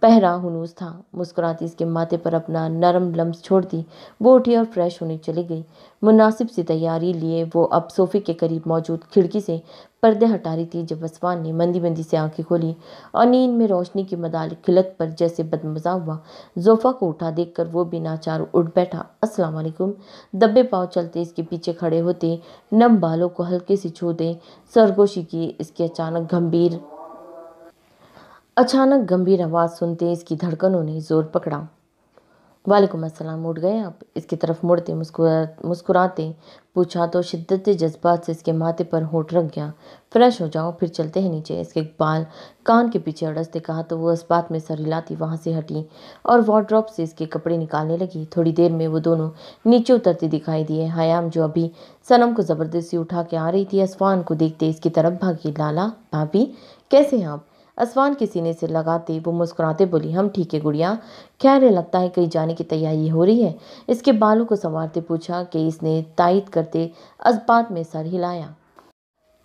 पहरा हुनूस था। मुस्कुराती इसके माथे पर अपना नरम लम्स छोड़ती वो उठी और फ्रेश होने चली गई। मुनासिब सी तैयारी लिए वो अब सोफे के करीब मौजूद खिड़की से पर्दे हटा रही थी जब असफान ने मंदी मंदी से आंखें खोली और नींद में रोशनी की मदाल खिलत पर जैसे बदमजा हुआ। जोफा को उठा देखकर वो भी नाचार उठ बैठा। अस्सलाम वालेकुम। दब्बे पाँव चलते इसके पीछे खड़े होते नम बालों को हल्के से छू दे सरगोशी की इसके अचानक गंभीर आवाज़ सुनते इसकी धड़कनों ने जोर पकड़ा। वालेकुम अस्सलाम। उठ गए आप? इसकी तरफ मुड़ते मुस्कुराते पूछा तो शिद्दत जज्बात से इसके माथे पर होठ रख गया। फ्रेश हो जाओ, फिर चलते हैं नीचे। इसके बाल कान के पीछे अड़सते कहा तो वो इस बात में सर हिलाती वहाँ से हटी और वार्डरोब से इसके कपड़े निकालने लगी। थोड़ी देर में वो दोनों नीचे उतरते दिखाई दिए। हयाम जो अभी सनम को ज़बरदस्ती उठा के आ रही थी, असफान को देखते इसकी तरफ भागी। लाला भाभी कैसे हैं आप? असफान के सीने से लगाते वो मुस्कुराते बोली, हम ठीक है गुड़िया। खैर लगता है कहीं जाने की तैयारी हो रही है। इसके बालों को संवारते पूछा कि इसने तायद करते इस्बात में सर हिलाया।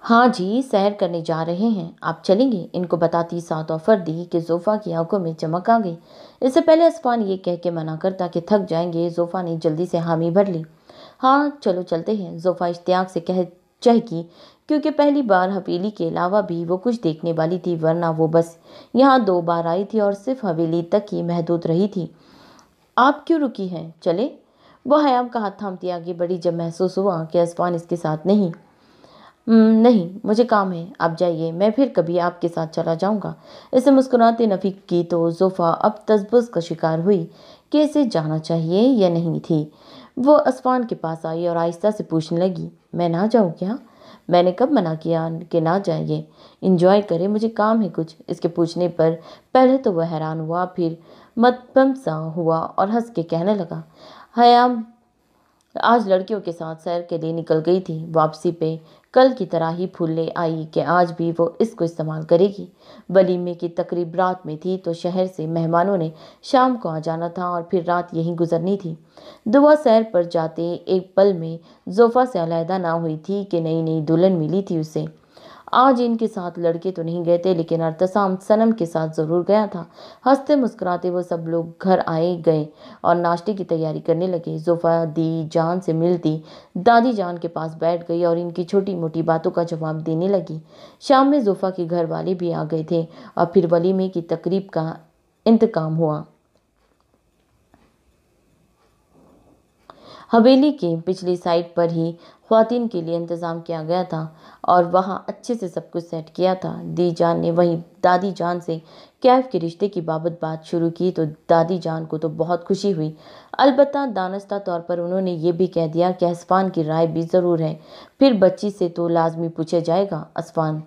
हाँ जी, सैर करने जा रहे हैं। आप चलेंगे? इनको बताती साथ ऑफर दी कि जोफ़ा की आंखों में चमक आ गई। इससे पहले असफान ये कह के मना करता कि थक जाएंगे, जोफ़ा ने जल्दी से हामी भर ली। हाँ चलो चलते हैं, जोफ़ा इश्तियाक से कह चहकी, क्योंकि पहली बार हवेली के अलावा भी वो कुछ देखने वाली थी, वरना वो बस यहाँ 2 बार आई थी और सिर्फ हवेली तक ही महदूद रही थी। आप क्यों रुकी हैं? चले? वो हयाम का हाथ थामती आगे बढ़ी जब महसूस हुआ कि असफान इसके साथ नहीं। नहीं, मुझे काम है, आप जाइए, मैं फिर कभी आपके साथ चला जाऊंगा। इसे मुस्कुराते नफी की तो जोफ़ा अब तजब्बुस का शिकार हुई कि इसे जाना चाहिए या नहीं थी। वो असफान के पास आई और आहिस्ता से पूछने लगी, मैं ना जाऊँ क्या? मैंने कब मना किया कि ना जाइए, इंजॉय करें, मुझे काम है कुछ। इसके पूछने पर पहले तो वह हैरान हुआ, फिर मतबम सा हुआ और हंस के कहने लगा, हयाम आज लड़कियों के साथ सैर के लिए निकल गई थी। वापसी पे कल की तरह ही फूल ले आई कि आज भी वो इसको इस्तेमाल करेगी। वलीमे की तकरीब रात में थी तो शहर से मेहमानों ने शाम को आ जाना था और फिर रात यहीं गुजरनी थी। दुआ सैर पर जाते एक पल में जोफ़ा से अलहदा ना हुई थी कि नई नई दुल्हन मिली थी उसे। आज इनके साथ लड़के तो नहीं गए थे, लेकिन अरतसाम सनम के साथ ज़रूर गया था। हंसते मुस्कुराते वो सब लोग घर आए गए और नाश्ते की तैयारी करने लगे। जोफ़ा दी जान से मिलती दादी जान के पास बैठ गई और इनकी छोटी मोटी बातों का जवाब देने लगी। शाम में जोफ़ा के घर वाले भी आ गए थे और फिर वलीमे की तकरीब का इंतकाम हुआ। हवेली की पिछली साइड पर ही ख्वातीन के लिए इंतज़ाम किया गया था और वहाँ अच्छे से सब कुछ सेट किया था। दी जान ने वहीं दादी जान से कैफ के रिश्ते की बाबत बात शुरू की तो दादी जान को तो बहुत खुशी हुई। अलबत्ता दानिस्ता तौर पर उन्होंने ये भी कह दिया कि असफान की राय भी ज़रूर है, फिर बच्ची से तो लाजमी पूछा जाएगा। असफान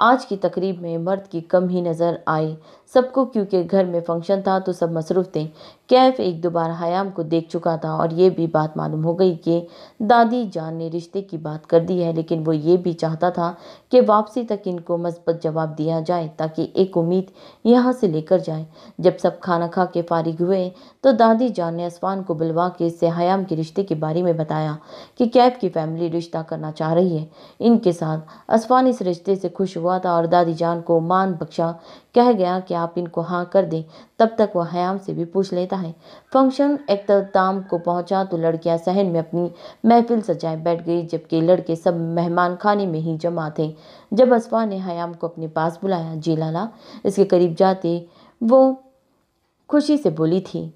आज की तकरीब में मर्द की कम ही नज़र आई सबको, क्योंकि घर में फंक्शन था तो सब मसरूफ़ थे। कैफ एक दो बार हयाम को देख चुका था और ये भी बात मालूम हो गई कि दादी जान ने रिश्ते की बात कर दी है, लेकिन वो ये भी चाहता था कि वापसी तक इनको मस्बत जवाब दिया जाए ताकि एक उम्मीद यहाँ से लेकर जाए। जब सब खाना खा के फारिग हुए तो दादी जान ने असफान को बुलवा के इससे हयाम के रिश्ते के बारे में बताया कि कैफ की फैमिली रिश्ता करना चाह रही है इनके साथ। असफान इस रिश्ते से खुश हुआ था और दादी जान को मान बख्शा कह गया कि आप इनको हाँ कर दें, तब तक वह हयाम से भी पूछ लेता है। फंक्शन इख्तिताम को पहुंचा तो लड़कियां सहन में अपनी महफिल सजाए बैठ गई, जबकि लड़के सब मेहमान खाने में ही जमा थे। जब असफा ने हयाम को अपने पास बुलाया, जी लाला, इसके करीब जाते वो खुशी से बोली थी,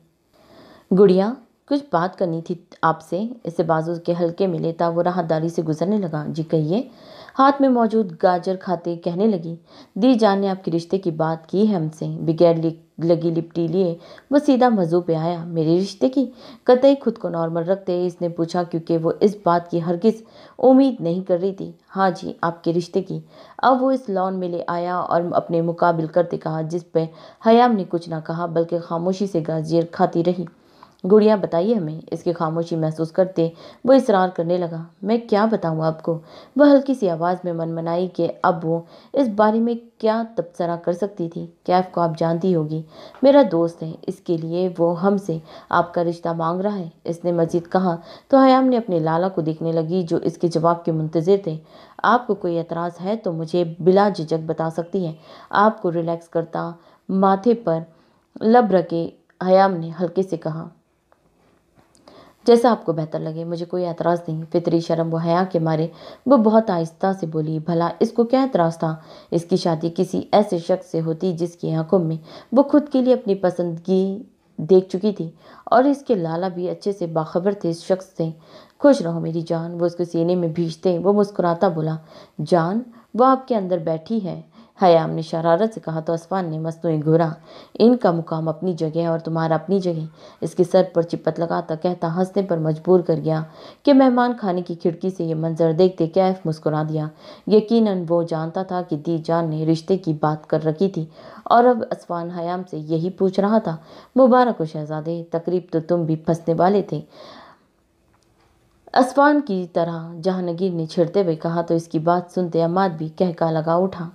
गुड़िया कुछ बात करनी थी आपसे। इसे बाजू के हल्के में लेता वो राहदारी से गुजरने लगा। जी कहिए, हाथ में मौजूद गाजर खाते कहने लगी। दी जान ने आपके रिश्ते की बात की है हमसे। बगैर लगी लिपटी लिए वो सीधा मौजू पे आया। मेरे रिश्ते की? कतई खुद को नॉर्मल रखते इसने पूछा, क्योंकि वो इस बात की हरगिज उम्मीद नहीं कर रही थी। हाँ जी, आपके रिश्ते की। अब वो इस लॉन में ले आया और अपने मुकाबिल करते कहा, जिस पे हयाम ने कुछ ना कहा बल्कि खामोशी से गाजर खाती रही। गुड़िया बताइए हमें। इसकी खामोशी महसूस करते वो इसरार करने लगा। मैं क्या बताऊं आपको? वह हल्की सी आवाज़ में मनमनाई कि अब वो इस बारे में क्या तबसरा कर सकती थी। कैफ को आप जानती होगी, मेरा दोस्त है, इसके लिए वो हमसे आपका रिश्ता मांग रहा है, इसने मजीद कहा तो हयाम ने अपने लाला को देखने लगी जो इसके जवाब के मुंतजिर थे। आपको कोई एतराज़ है तो मुझे बिला झिझक बता सकती हैं। आपको रिलैक्स करता माथे पर लब रखे हयाम ने हल्के से कहा, जैसा आपको बेहतर लगे, मुझे कोई एतराज़ नहीं। फितरी शर्म व हया के मारे वो बहुत आहिस्ता से बोली, भला इसको क्या एतराज़ था? इसकी शादी किसी ऐसे शख्स से होती जिसकी आंखों में वो खुद के लिए अपनी पसंदगी देख चुकी थी, और इसके लाला भी अच्छे से बाखबर थे इस शख्स से। खुश रहो मेरी जान, वो उसको सीने में भींचते वो मुस्कुराता बोला। जान, वो आपके अंदर बैठी है, हयाम ने शरारत से कहा तो असफान ने मस्तूए घूरा। इनका मुकाम अपनी जगह और तुम्हारा अपनी जगह, इसके सर पर चिपत लगाता कहता हंसने पर मजबूर कर गया कि मेहमान खाने की खिड़की से ये मंजर देखते कैफ मुस्कुरा दिया। यकीनन वो जानता था कि दी जान ने रिश्ते की बात कर रखी थी और अब असफान हयाम से यही पूछ रहा था। मुबारक हो शहजादे, तकरीब तो तुम भी फंसने वाले थे, असफान की तरह जहांगीर ने छिड़ते हुए कहा तो इसकी बात सुनते अम्माद भी कहका लगा उठा।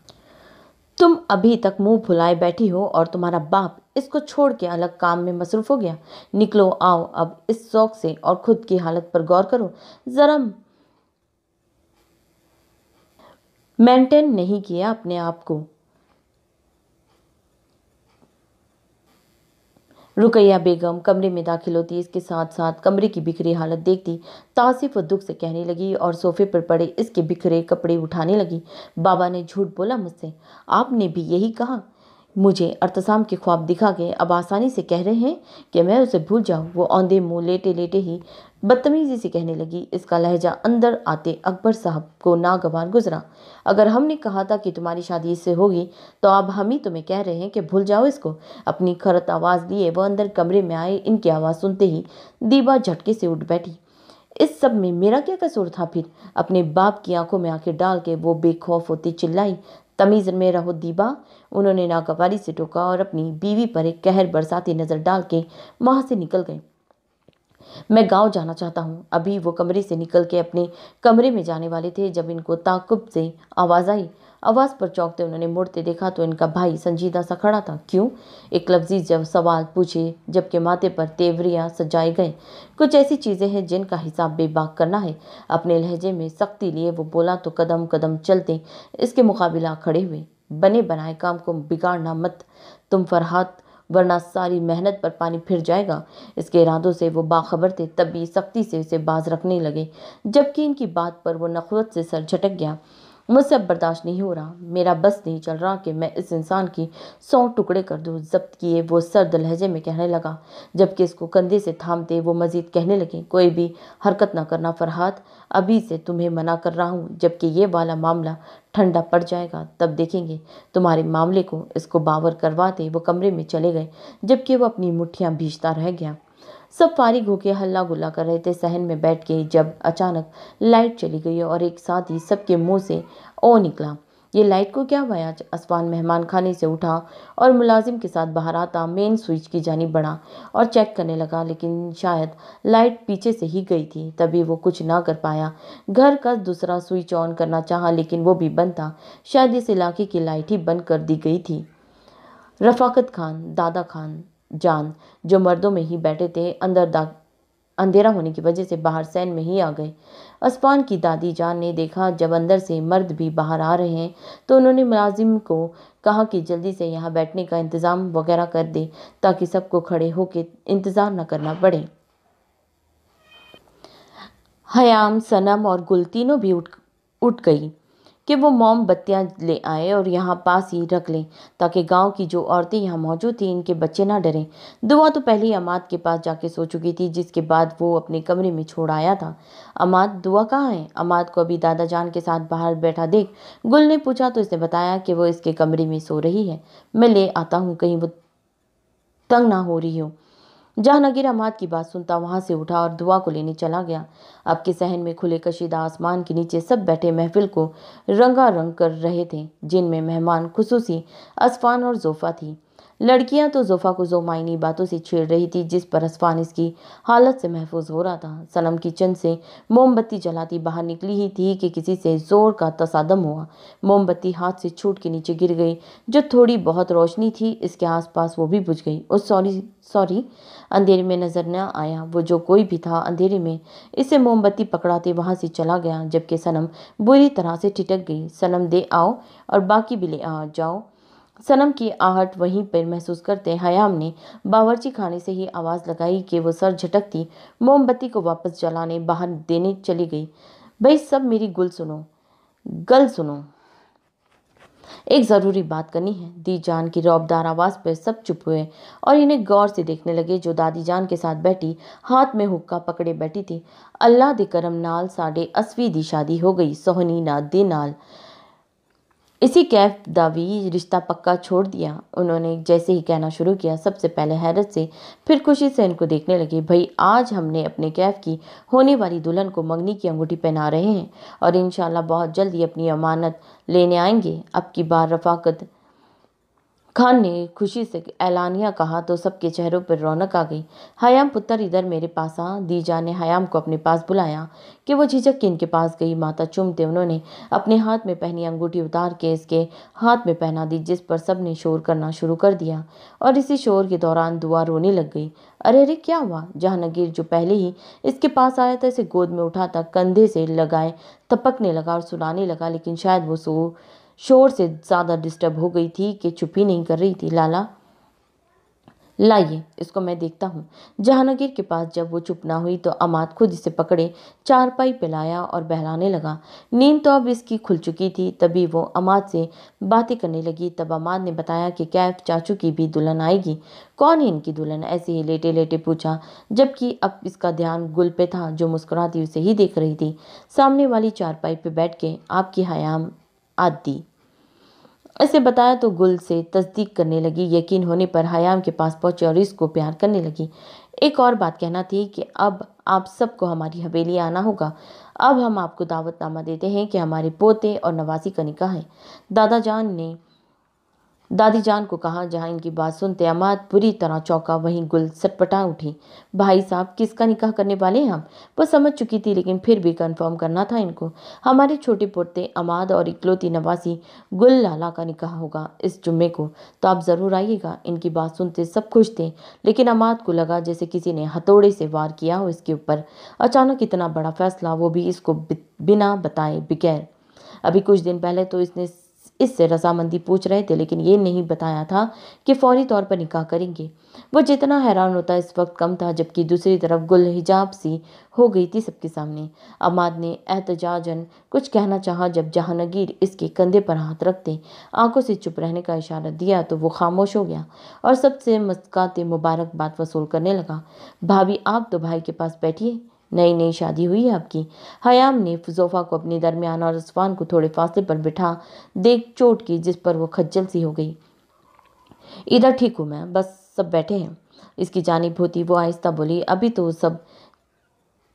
तुम अभी तक मुंह फुलाए बैठी हो और तुम्हारा बाप इसको छोड़ के अलग काम में मसरूफ हो गया। निकलो, आओ अब इस शौक से और खुद की हालत पर गौर करो। जरा मेंटेन नहीं किया अपने आप को। रुकैया बेगम कमरे में दाखिल होती, इसके साथ साथ कमरे की बिखरी हालत देखती तासिफ व दुख से कहने लगी और सोफे पर पड़े इसके बिखरे कपड़े उठाने लगी। बाबा ने झूठ बोला मुझसे, आपने भी यही कहा। मुझे अर्तसाम के ख्वाब दिखा के अब आसानी से कह रहे हैं कि मैं उसे भूल जाऊं। वो औंधे मुंह लेटे लेटे ही बदतमीजी से कहने लगी। इसका लहजा अंदर आते अकबर साहब को नागवार गुजरा। अगर हमने कहा था कि तुम्हारी शादी इससे होगी तो अब हम ही तुम्हें कह रहे हैं कि भूल जाओ इसको। अपनी खरत आवाज़ लिए वो अंदर कमरे में आए। इनकी आवाज़ सुनते ही दीबा झटके से उठ बैठी। इस सब में मेरा क्या कसूर था फिर? अपने बाप की आंखों में आंखें डाल के वो बेखौफ होती चिल्लाई, तमीज़ में रहो दीबा। उन्होंने नागवारी से टोका और अपनी बीवी पर एक कहर बरसाती नज़र डाल के वहाँ से निकल गए। मैं गांव जाना चाहता हूँ। अभी वो कमरे से निकल के अपने कमरे में जाने वाले थे जब इनको ताकुब से आवाज़ आई। आवाज़ पर चौंकते उन्होंने मुड़ते देखा तो इनका भाई संजीदा सा खड़ा था। क्यों? एक लफ्ज़ी जब सवाल पूछे, जबकि माथे पर तेवरियाँ सजाए गए। कुछ ऐसी चीज़ें हैं जिनका हिसाब बेबाक करना है। अपने लहजे में सख्ती लिए वो बोला तो कदम कदम चलते इसके मुकाबिला खड़े हुए। बने बनाए काम को बिगाड़ना मत तुम फरहाद, वरना सारी मेहनत पर पानी फिर जाएगा। इसके इरादों से वो बाखबर थे, तब भी सख्ती से उसे बाज रखने लगे, जबकि इनकी बात पर वो नखवत से सर झटक गया। मुझसे अब बर्दाश्त नहीं हो रहा, मेरा बस नहीं चल रहा कि मैं इस इंसान की 100 टुकड़े कर दूं। जब्त किए वो सर्द लहजे में कहने लगा, जबकि इसको कंधे से थामते वो मजीद कहने लगे, कोई भी हरकत ना करना फरहाद, अभी से तुम्हें मना कर रहा हूँ। जबकि ये वाला मामला ठंडा पड़ जाएगा तब देखेंगे तुम्हारे मामले को। इसको बावर करवाते वो कमरे में चले गए, जबकि वो अपनी मुट्ठियां भींचता रह गया। सब फारिग होकर हल्ला गुल्ला कर रहे थे सहन में बैठ के, जब अचानक लाइट चली गई और एक साथ ही सबके मुंह से ओ निकला। ये लाइट को क्या हुआ आज? असफान मेहमान खाने से उठा और मुलाजिम के साथ बाहर आता मेन स्विच की जानिब बढ़ा और चेक करने लगा, लेकिन शायद लाइट पीछे से ही गई थी, तभी वो कुछ ना कर पाया। घर का दूसरा स्विच ऑन करना चाहा, लेकिन वो भी बंद था। शायद इस इलाके की लाइट ही बंद कर दी गई थी। रफाकत खान, दादा खान जान, जो मर्दों में ही बैठे थे, अंधेरा होने की वजह से बाहर सैन में ही आ गए। असफान की दादी जान ने देखा जब अंदर से मर्द भी बाहर आ रहे हैं, तो उन्होंने मुलाजिम को कहा कि जल्दी से यहाँ बैठने का इंतज़ाम वगैरह कर दे, ताकि सबको खड़े होकर इंतज़ार न करना पड़े। हयाम, सनम और गुल तीनों भी उठ गई कि वो मोमबत्तियां ले आए और यहाँ पास ही रख लें, ताकि गांव की जो औरतें यहाँ मौजूद थीं इनके बच्चे ना डरें। दुआ तो पहले ही अमाद के पास जाके सो चुकी थी, जिसके बाद वो अपने कमरे में छोड़ आया था। अमाद, दुआ कहाँ है? अमाद को अभी दादा जान के साथ बाहर बैठा देख गुल ने पूछा, तो इसने बताया कि वो इसके कमरे में सो रही है। मैं ले आता हूँ, कहीं वो तंग ना हो रही हो। जहांगीर अमाद की बात सुनता वहां से उठा और दुआ को लेने चला गया। अब के सहन में खुले कशीदा आसमान के नीचे सब बैठे महफिल को रंगारंग कर रहे थे, जिनमें मेहमान खुसूसी असफान और जोफा थी। लड़कियां तो जोफा को जोमाइनी बातों से छेड़ रही थी, जिस पर असफान इसकी हालत से महफूज हो रहा था। सनम किचन से मोमबत्ती जलाती बाहर निकली ही थी कि किसी से जोर का तसादम हुआ। मोमबत्ती हाथ से छूट के नीचे गिर गई। जो थोड़ी बहुत रोशनी थी इसके आसपास वो भी बुझ गई। सॉरी सॉरी, अंधेरे में नजर न आया। वो जो कोई भी था अंधेरे में इसे मोमबत्ती पकड़ाते वहां से चला गया, जबकि सनम बुरी तरह से ठिठक गई। सनम, दे आओ और बाकी भी ले आ जाओ। सनम की आहट वहीं पर महसूस करते हयाम ने बावर्ची खाने से ही आवाज़ लगाई कि वो सर झटकती मोमबत्ती को वापस जलाने बाहर देने चली गई। भाई सब मेरी गल सुनो, एक ज़रूरी बात करनी है। दी जान की रौबदार आवाज़ पर सब चुप हुए और इन्हें गौर से देखने लगे, जो दादी जान के साथ बैठी हाथ में हुक्का पकड़े बैठी थी। अल्लाह दे करम नाल साढ़े 80 दी शादी हो गई, सोहनी ना दे नाल इसी कैफ दावी रिश्ता पक्का छोड़ दिया। उन्होंने जैसे ही कहना शुरू किया, सबसे पहले हैरत से फिर खुशी से इनको देखने लगे। भाई आज हमने अपने कैफ की होने वाली दुल्हन को मंगनी की अंगूठी पहना रहे हैं और इंशाल्लाह बहुत जल्दी अपनी अमानत लेने आएंगे। अब की बार रफाकत खान ने खुशी से ऐलानिया कहा तो सबके चेहरों पर रौनक आ गई। हयाम पुत्र, इधर मेरे पास आ। दीजा ने हयाम को अपने पास बुलाया कि वो झिझक के इनके पास गई। माथा चूमते उन्होंने अपने हाथ में पहनी अंगूठी उतार के इसके हाथ में पहना दी, जिस पर सब ने शोर करना शुरू कर दिया और इसी शोर के दौरान दुआ रोने लग गई। अरे अरे क्या हुआ? जहांगीर, जो पहले ही इसके पास आया था, इसे गोद में उठाता कंधे से लगाए तपकने लगा और सुनाने लगा, लेकिन शायद वो शोर से ज़्यादा डिस्टर्ब हो गई थी कि चुप ही नहीं कर रही थी। लाला, लाइए इसको, मैं देखता हूँ। जहांगीर के पास जब वो चुप ना हुई तो अमाद खुद इसे पकड़े चारपाई पे लाया और बहलाने लगा। नींद तो अब इसकी खुल चुकी थी। तभी वो अमाद से बातें करने लगी। तब अमाद ने बताया कि कैफ चाचू की भी दुल्हन आएगी। कौन है इनकी दुल्हन? ऐसे ही लेटे लेटे पूछा, जबकि अब इसका ध्यान गुल पे था, जो मुस्कुराती उसे ही देख रही थी। सामने वाली चारपाई पे बैठ के, आपकी हयाम आदि ऐसे बताया तो गुल से तस्दीक करने लगी। यकीन होने पर हयाम के पास पहुंचे और इसको प्यार करने लगी। एक और बात कहना थी कि अब आप सबको हमारी हवेली आना होगा। अब हम आपको दावतनामा देते हैं कि हमारे पोते और नवासी का निकाह है। दादा जान ने दादी जान को कहा। जहां इनकी बात सुनते अमाद बुरी तरह चौंका, वहीं गुल सटपटा उठी। भाई साहब, किसका निकाह करने वाले हैं हम? वो समझ चुकी थी, लेकिन फिर भी कंफर्म करना था इनको। हमारे छोटे पोते अमाद और इकलौती नवासी गुल लाला का निकाह होगा इस जुम्मे को, तो आप ज़रूर आइएगा। इनकी बात सुनते सब खुश थे, लेकिन अमाद को लगा जैसे किसी ने हथौड़े से वार किया हो इसके ऊपर। अचानक इतना बड़ा फैसला, वो भी इसको बिना बताए बगैर। अभी कुछ दिन पहले तो इससे रजामंदी पूछ रहे थे, लेकिन ये नहीं बताया था कि फौरी तौर पर निकाह करेंगे। वो जितना हैरान होता इस वक्त कम था, जबकि दूसरी तरफ गुल हिजाब सी हो गई थी सबके सामने। अमाद ने एहतजाजन कुछ कहना चाहा। जब जहांगीर इसके कंधे पर हाथ रखते आंखों से चुप रहने का इशारा दिया तो वो खामोश हो गया और सबसे मुस्कुराते मुबारकबाद वसूल करने लगा। भाभी, आप तो भाई के पास बैठिए, नई नई शादी हुई है आपकी। हयाम ने जोफा को अपने दरमियान और असफान को थोड़े फासले पर बिठा देख चोट की, जिस पर वो खज्जल सी हो गई। इधर ठीक हूँ मैं, बस सब बैठे हैं। इसकी जानिब होती वो आहिस्ता बोली, अभी तो सब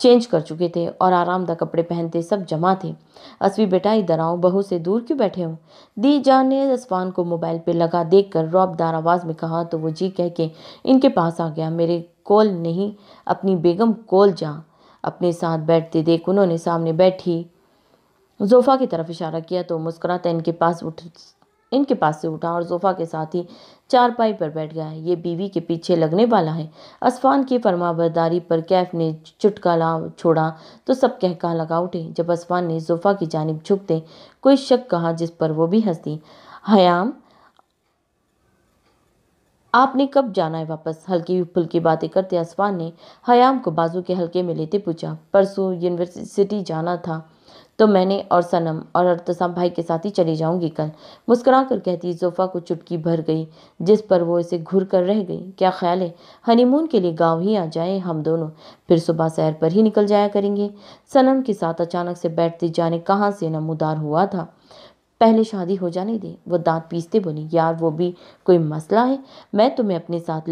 चेंज कर चुके थे और आरामदायक कपड़े पहनते सब जमा थे। असवी बेटा इधर आओ, बहू से दूर क्यों बैठे हो? दी जान ने असफान को मोबाइल पे लगा देखकर रौबदार आवाज में कहा तो वो जी कह के इनके पास आ गया। मेरे कोल नहीं, अपनी बेगम कोल जा। अपने साथ बैठते देख उन्होंने सामने बैठी जोफा की तरफ इशारा किया तो मुस्कुराता इनके पास से उठा और सोफा के साथ ही चारपाई पर बैठ गया। ये बीवी के पीछे लगने वाला है। असफान की फरमाबरदारी पर कैफ ने चुटकाला छोड़ा तो सब कहका लगा उठे। जब असफान ने सोफा की जानिब झुकते कोई शक कहा जिस पर वो भी हंस दी। हयाम, आपने कब जाना है वापस? हल्की फुल्की बातें करते असफान ने हयाम को बाजू के हल्के में लेते पूछा। परसों यूनिवर्सिटी जाना था तो मैंने और सनम और अर्तसाम भाई के साथ ही चली जाऊंगी कल, मुस्कुरा कर कहती जोफा को चुटकी भर गई जिस पर वो इसे घूर कर रह गई। क्या ख्याल है हनीमून के लिए गांव ही आ जाए हम दोनों, फिर सुबह सैर पर ही निकल जाया करेंगे। सनम के साथ अचानक से बैठती जाने कहाँ से नमूदार हुआ था। पहले शादी हो जाने दे, वो दांत पीसते बोली। यार वो भी कोई मसला है? मैं तुम्हें अपने साथ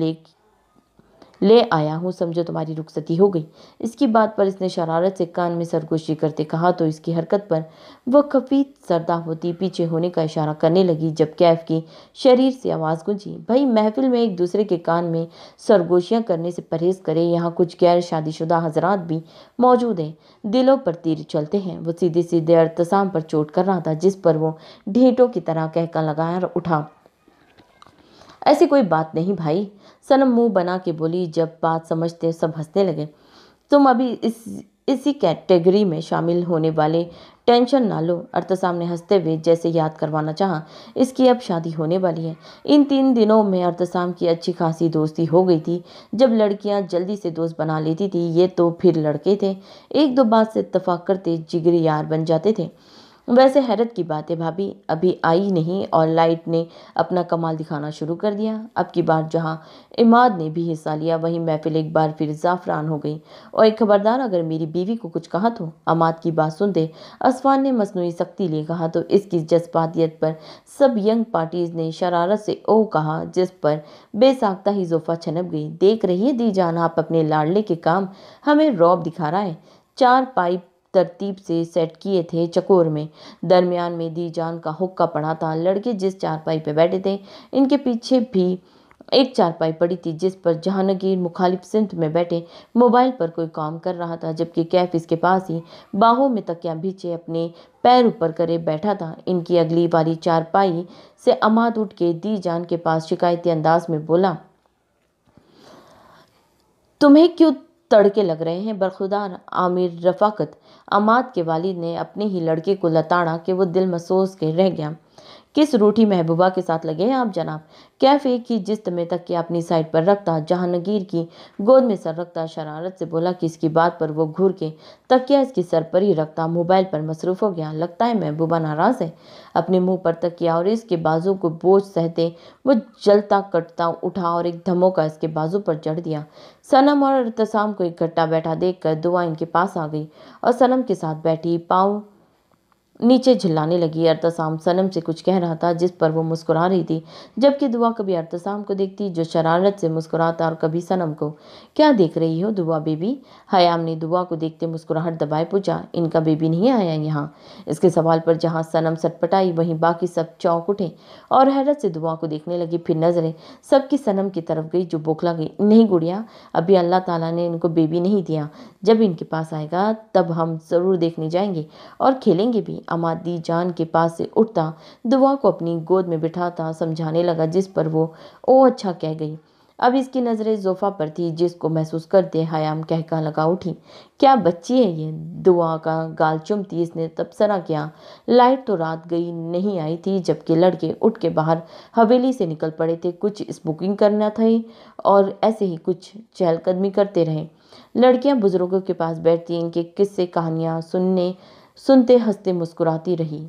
ले आया हूँ, समझो तुम्हारी रुखसती हो गई। इसकी बात पर इसने शरारत से कान में सरगोशी करते कहा तो इसकी हरकत पर वह खफी सरदा होती पीछे होने का इशारा करने लगी। जब कैफ की शरीर से आवाज़ गूंजी, भाई महफिल में एक दूसरे के कान में सरगोशियां करने से परहेज करे, यहाँ कुछ गैर शादीशुदा हजरात भी मौजूद हैं, दिलों पर तीर चलते हैं। वो सीधे सीधे अर्तसाम पर चोट कर रहा था जिस पर वो ढींटों की तरह कहका लगाया उठा। ऐसी कोई बात नहीं भाई, सनम मुंह बना के बोली। जब बात समझते सब हंसने लगे। तुम अभी इसी कैटेगरी में शामिल होने वाले, टेंशन ना लो। अर्तसाम ने हंसते हुए जैसे याद करवाना चाहा, इसकी अब शादी होने वाली है। इन 3 दिनों में अर्तसाम की अच्छी खासी दोस्ती हो गई थी। जब लड़कियां जल्दी से दोस्त बना लेती थी ये तो फिर लड़के थे एक दो बात से इत्तेफाक करते जिगरी यार बन जाते थे। वैसे हैरत की बात है भाभी अभी आई नहीं और लाइट ने अपना कमाल दिखाना शुरू कर दिया। अब की बार जहां इमाद ने भी हिस्सा लिया वहीं महफिल एक बार फिर जाफरान हो गई। और एक खबरदार, अगर मेरी बीवी को कुछ कहा तो। अमाद की बात सुनते असफान ने मसनूई सख्ती लिए कहा तो इसकी जज्बातियत पर सब यंग पार्टीज ने शरारत से ओ कहा जिस पर बेसाख्ता ही जोफा छनप गई। देख रही है दी जान, आप अपने लाडले के काम हमें रौब दिखा रहा है। 4 पाइप तरतीब से सेट किए थे चकोर में, दरमियान में दी जान का हुक्का पड़ा था। लड़के जिस चारपाई पे बैठे थे इनके पीछे भी एक चारपाई पड़ी थी जिस पर जहांगीर मुखालिफ सिमत में बैठे मोबाइल पर कोई काम कर रहा था, जबकि कैफ इसके पास ही बाहों में तकिया भींचे अपने पैर ऊपर करे बैठा था। इनकी अगली वाली चारपाई से अमाद उठ के दी जान के पास शिकायती अंदाज में बोला, तुम्हें क्यों तड़के लग रहे हैं बरखुदार आमिर रफाकत? अमाद के वालिद ने अपने ही लड़के को लताड़ा कि वो दिल महसूस के रह गया। किस रूठी महबूबा के साथ लगे हैं आप जनाब? कैफ एक ही जिस्त में तकिया अपनी साइड पर रखता जहांगीर की गोद में सर रखता शरारत से बोला कि इसकी बात पर वो घूर के तकिया इसकी सर पर ही रखता मोबाइल पर मसरूफ हो गया। लगता है महबूबा नाराज है। अपने मुंह पर तकिया और इसके बाजू को बोझ सहते वो जलता कटता उठा और एक धमोका इसके बाजू पर चढ़ दिया। सनम और इर्तिसाम को इकट्ठा बैठा देखकर दुआ इनके पास आ गई और सनम के साथ बैठी पाँव नीचे झिल्लाने लगी। अर्तसाम सनम से कुछ कह रहा था जिस पर वो मुस्कुरा रही थी, जबकि दुआ कभी अर्तसाम को देखती जो शरारत से मुस्कुराता और कभी सनम को। क्या देख रही हो दुआ बेबी? हयाम ने दुआ को देखते मुस्कुराहट दबाए पूछा। इनका बेबी नहीं आया यहाँ? इसके सवाल पर जहाँ सनम सटपटाई वहीं बाकी सब चौंक उठे और हैरत से दुआ को देखने लगी। फिर नजरें सबकी सनम की तरफ गई जो बौखला गई। नहीं गुड़िया, अभी अल्लाह ताला ने इनको बेबी नहीं दिया, जब इनके पास आएगा तब हम जरूर देखने जाएंगे और खेलेंगे भी। अमाद दी जान के पास से उठता दुआ को अपनी गोद में बिठाता समझाने लगा जिस पर वो ओ अच्छा कह गई। अब इसकी नज़रें जोफा पर थी जिसको महसूस करते हयाम कहका लगा उठी, क्या बच्ची है ये? दुआ का गाल चुमती इसने तबसरा किया। लाइट तो रात गई नहीं आई थी जबकि लड़के उठ के बाहर हवेली से निकल पड़े थे। कुछ स्मोकिंग करना था और ऐसे ही कुछ चहलकदमी करते रहे। लड़कियां बुजुर्गों के पास बैठती इनके किस्से कहानियां सुनते हंसते मुस्कुराती रही।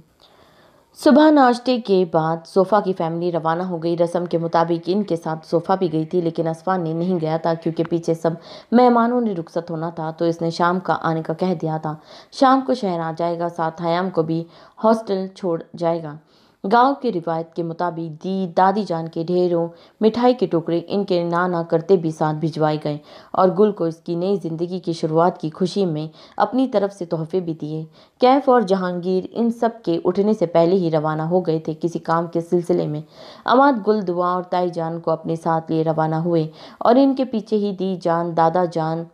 सुबह नाश्ते के बाद सोफ़ा की फैमिली रवाना हो गई। रस्म के मुताबिक इनके साथ सोफ़ा भी गई थी लेकिन असफान ने नहीं गया था क्योंकि पीछे सब मेहमानों ने रुखसत होना था तो इसने शाम का आने का कह दिया था। शाम को शहर आ जाएगा, साथ हयाम को भी हॉस्टल छोड़ जाएगा। गांव की रिवायत के मुताबिक दादी जान के ढेरों मिठाई के टुकड़े इनके ना करते भी साथ भिजवाए गए और गुल को इसकी नई जिंदगी की शुरुआत की खुशी में अपनी तरफ से तोहफे भी दिए। कैफ और जहांगीर इन सब के उठने से पहले ही रवाना हो गए थे किसी काम के सिलसिले में। अमाद, गुल, दुआ और ताई जान को अपने साथ लिए रवाना हुए और इनके पीछे ही दी जान, दादा जान,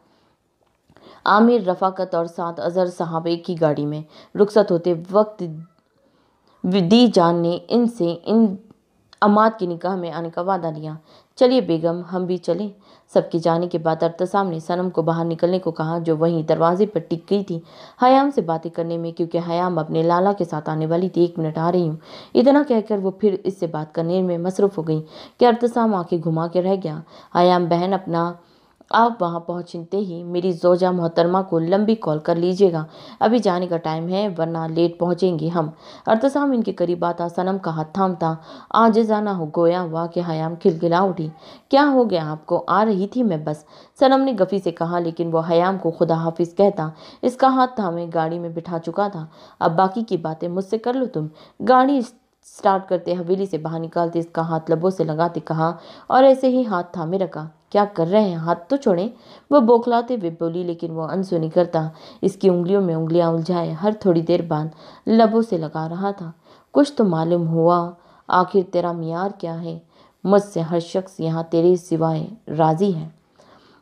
आमिर, रफाकत और साथ अजहर साहब एक ही गाड़ी में। रुखसत होते वक्त दी जान ने इनसे इन अमाद की निकाह में आने का वादा लिया। चलिए बेगम, हम भी चलें। सबके जाने के बाद अरतसाम ने सनम को बाहर निकलने को कहा, जो वहीं दरवाजे पर टिक गई थी हयाम से बातें करने में, क्योंकि हयाम अपने लाला के साथ आने वाली थी। 1 मिनट, आ रही हूँ। इतना कहकर वो फिर इससे बात करने में मसरूफ हो गई कि अरतसाम आंखें घुमा के रह गया। हयाम बहन, अपना आप वहां पहुंचते ही मेरी जोजा मोहतरमा को लंबी कॉल कर लीजिएगा, अभी जाने का टाइम है वरना लेट पहुंचेंगे हम। अरतसाम इनके करीब आता सनम का हाथ थामता आजिज़ाना हो गोया हुआ कि हयाम खिलखिला उठी। क्या हो गया आपको? आ रही थी मैं बस, सनम ने गफी से कहा, लेकिन वो हयाम को खुदा हाफिज कहता इसका हाथ थामे गाड़ी में बिठा चुका था। अब बाकी की बातें मुझसे कर लो तुम। गाड़ी स्टार्ट करते हवेली से बाहर निकालते इसका हाथ लबों से लगाते कहा और ऐसे ही हाथ थामे रखा। क्या कर रहे हैं? हाथ तो छोड़ें। वो बौखलाते हुए बोली, लेकिन वो अनसुनी करता इसकी उंगलियों में उंगलियां उलझाए हर थोड़ी देर बाद लबों से लगा रहा था। कुछ तो मालूम हुआ, आखिर तेरा मियार क्या है? मुझसे हर शख्स यहाँ तेरे सिवाय राजी है।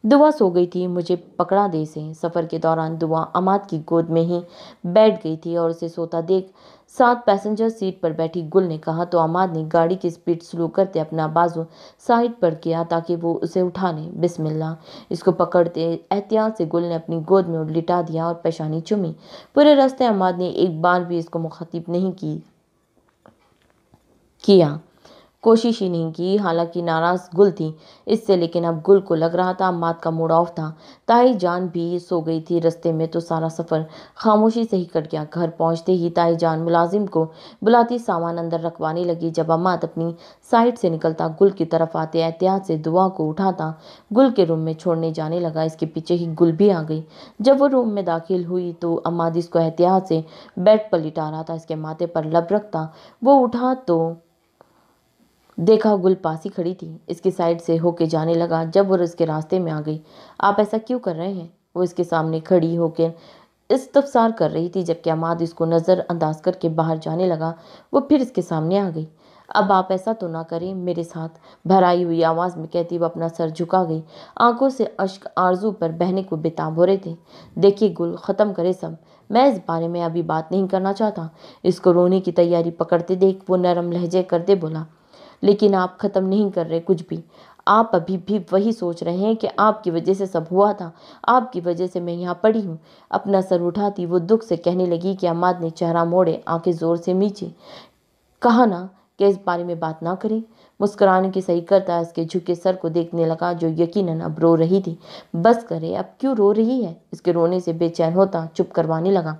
दुआ सो गई थी, मुझे पकड़ा दे से। सफ़र के दौरान दुआ अमाद की गोद में ही बैठ गई थी और उसे सोता देख साथ पैसेंजर सीट पर बैठी गुल ने कहा तो अमाद ने गाड़ी की स्पीड स्लो करते अपना बाजू साइड पर किया ताकि वो उसे उठा ले। बिस्मिल्लाह। इसको पकड़ते एहतियात से गुल ने अपनी गोद में लिटा दिया और पेशानी चूमी। पूरे रास्ते अमाद ने एक बार भी इसको मुखातिब नहीं किया, कोशिश ही नहीं की। हालांकि नाराज गुल थी इससे, लेकिन अब गुल को लग रहा था अम्माद का मूड ऑफ था। ताई जान भी सो गई थी। रास्ते में तो सारा सफ़र खामोशी से ही कट गया। घर पहुंचते ही ताई जान मुलाजिम को बुलाती सामान अंदर रखवाने लगी। जब अम्माद अपनी साइड से निकलता गुल की तरफ आते एहतियात से दुआ को उठाता गुल के रूम में छोड़ने जाने लगा। इसके पीछे ही गुल भी आ गई। जब वो रूम में दाखिल हुई तो अम्माद इसको एहतियात से बेड पर लिटा रहा था। इसके माथे पर लब रखता वो उठा तो देखा गुल पास ही खड़ी थी। इसकी साइड से होके जाने लगा। जब वो इसके रास्ते में आ गई, आप ऐसा क्यों कर रहे हैं? वो इसके सामने खड़ी होकर इस्तफसार कर रही थी। जबकि अमाद इसको नज़र अंदाज करके बाहर जाने लगा, वो फिर इसके सामने आ गई। अब आप ऐसा तो ना करें मेरे साथ, भराई हुई आवाज़ में कहती वो अपना सर झुका गई। आंखों से अश्क आरजू पर बहने को बेताब हो रहे थे। देखिए गुल, ख़त्म करे सब, मैं इस बारे में अभी बात नहीं करना चाहता। इसको रोने की तैयारी पकड़ते देख वो नरम लहजे करते बोला, लेकिन आप ख़त्म नहीं कर रहे कुछ भी। आप अभी भी वही सोच रहे हैं कि आपकी वजह से सब हुआ था, आपकी वजह से मैं यहाँ पड़ी हूँ। अपना सर उठाती वो दुख से कहने लगी कि अम्माद ने चेहरा मोड़े आंखें जोर से मीची। कहा ना कि इस बारे में बात ना करें। मुस्कुराने की सही करता इसके झुके सर को देखने लगा, जो यकीनन अब रो रही थी। बस करे, अब क्यों रो रही है? इसके रोने से बेचैन होता चुप करवाने लगा।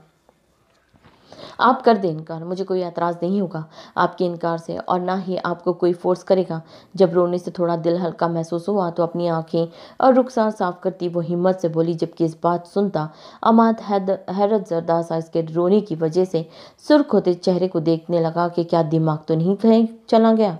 आप कर दें इनकार, मुझे कोई एतराज़ नहीं होगा आपके इनकार से, और ना ही आपको कोई फोर्स करेगा। जब रोने से थोड़ा दिल हल्का महसूस हुआ तो अपनी आंखें और रुखसार साफ करती वो हिम्मत से बोली, जबकि इस बात सुनता अमाद हैरत जरदा सा इसके रोने की वजह से सुर्ख होते चेहरे को देखने लगा कि क्या दिमाग तो नहीं कहीं चला गया।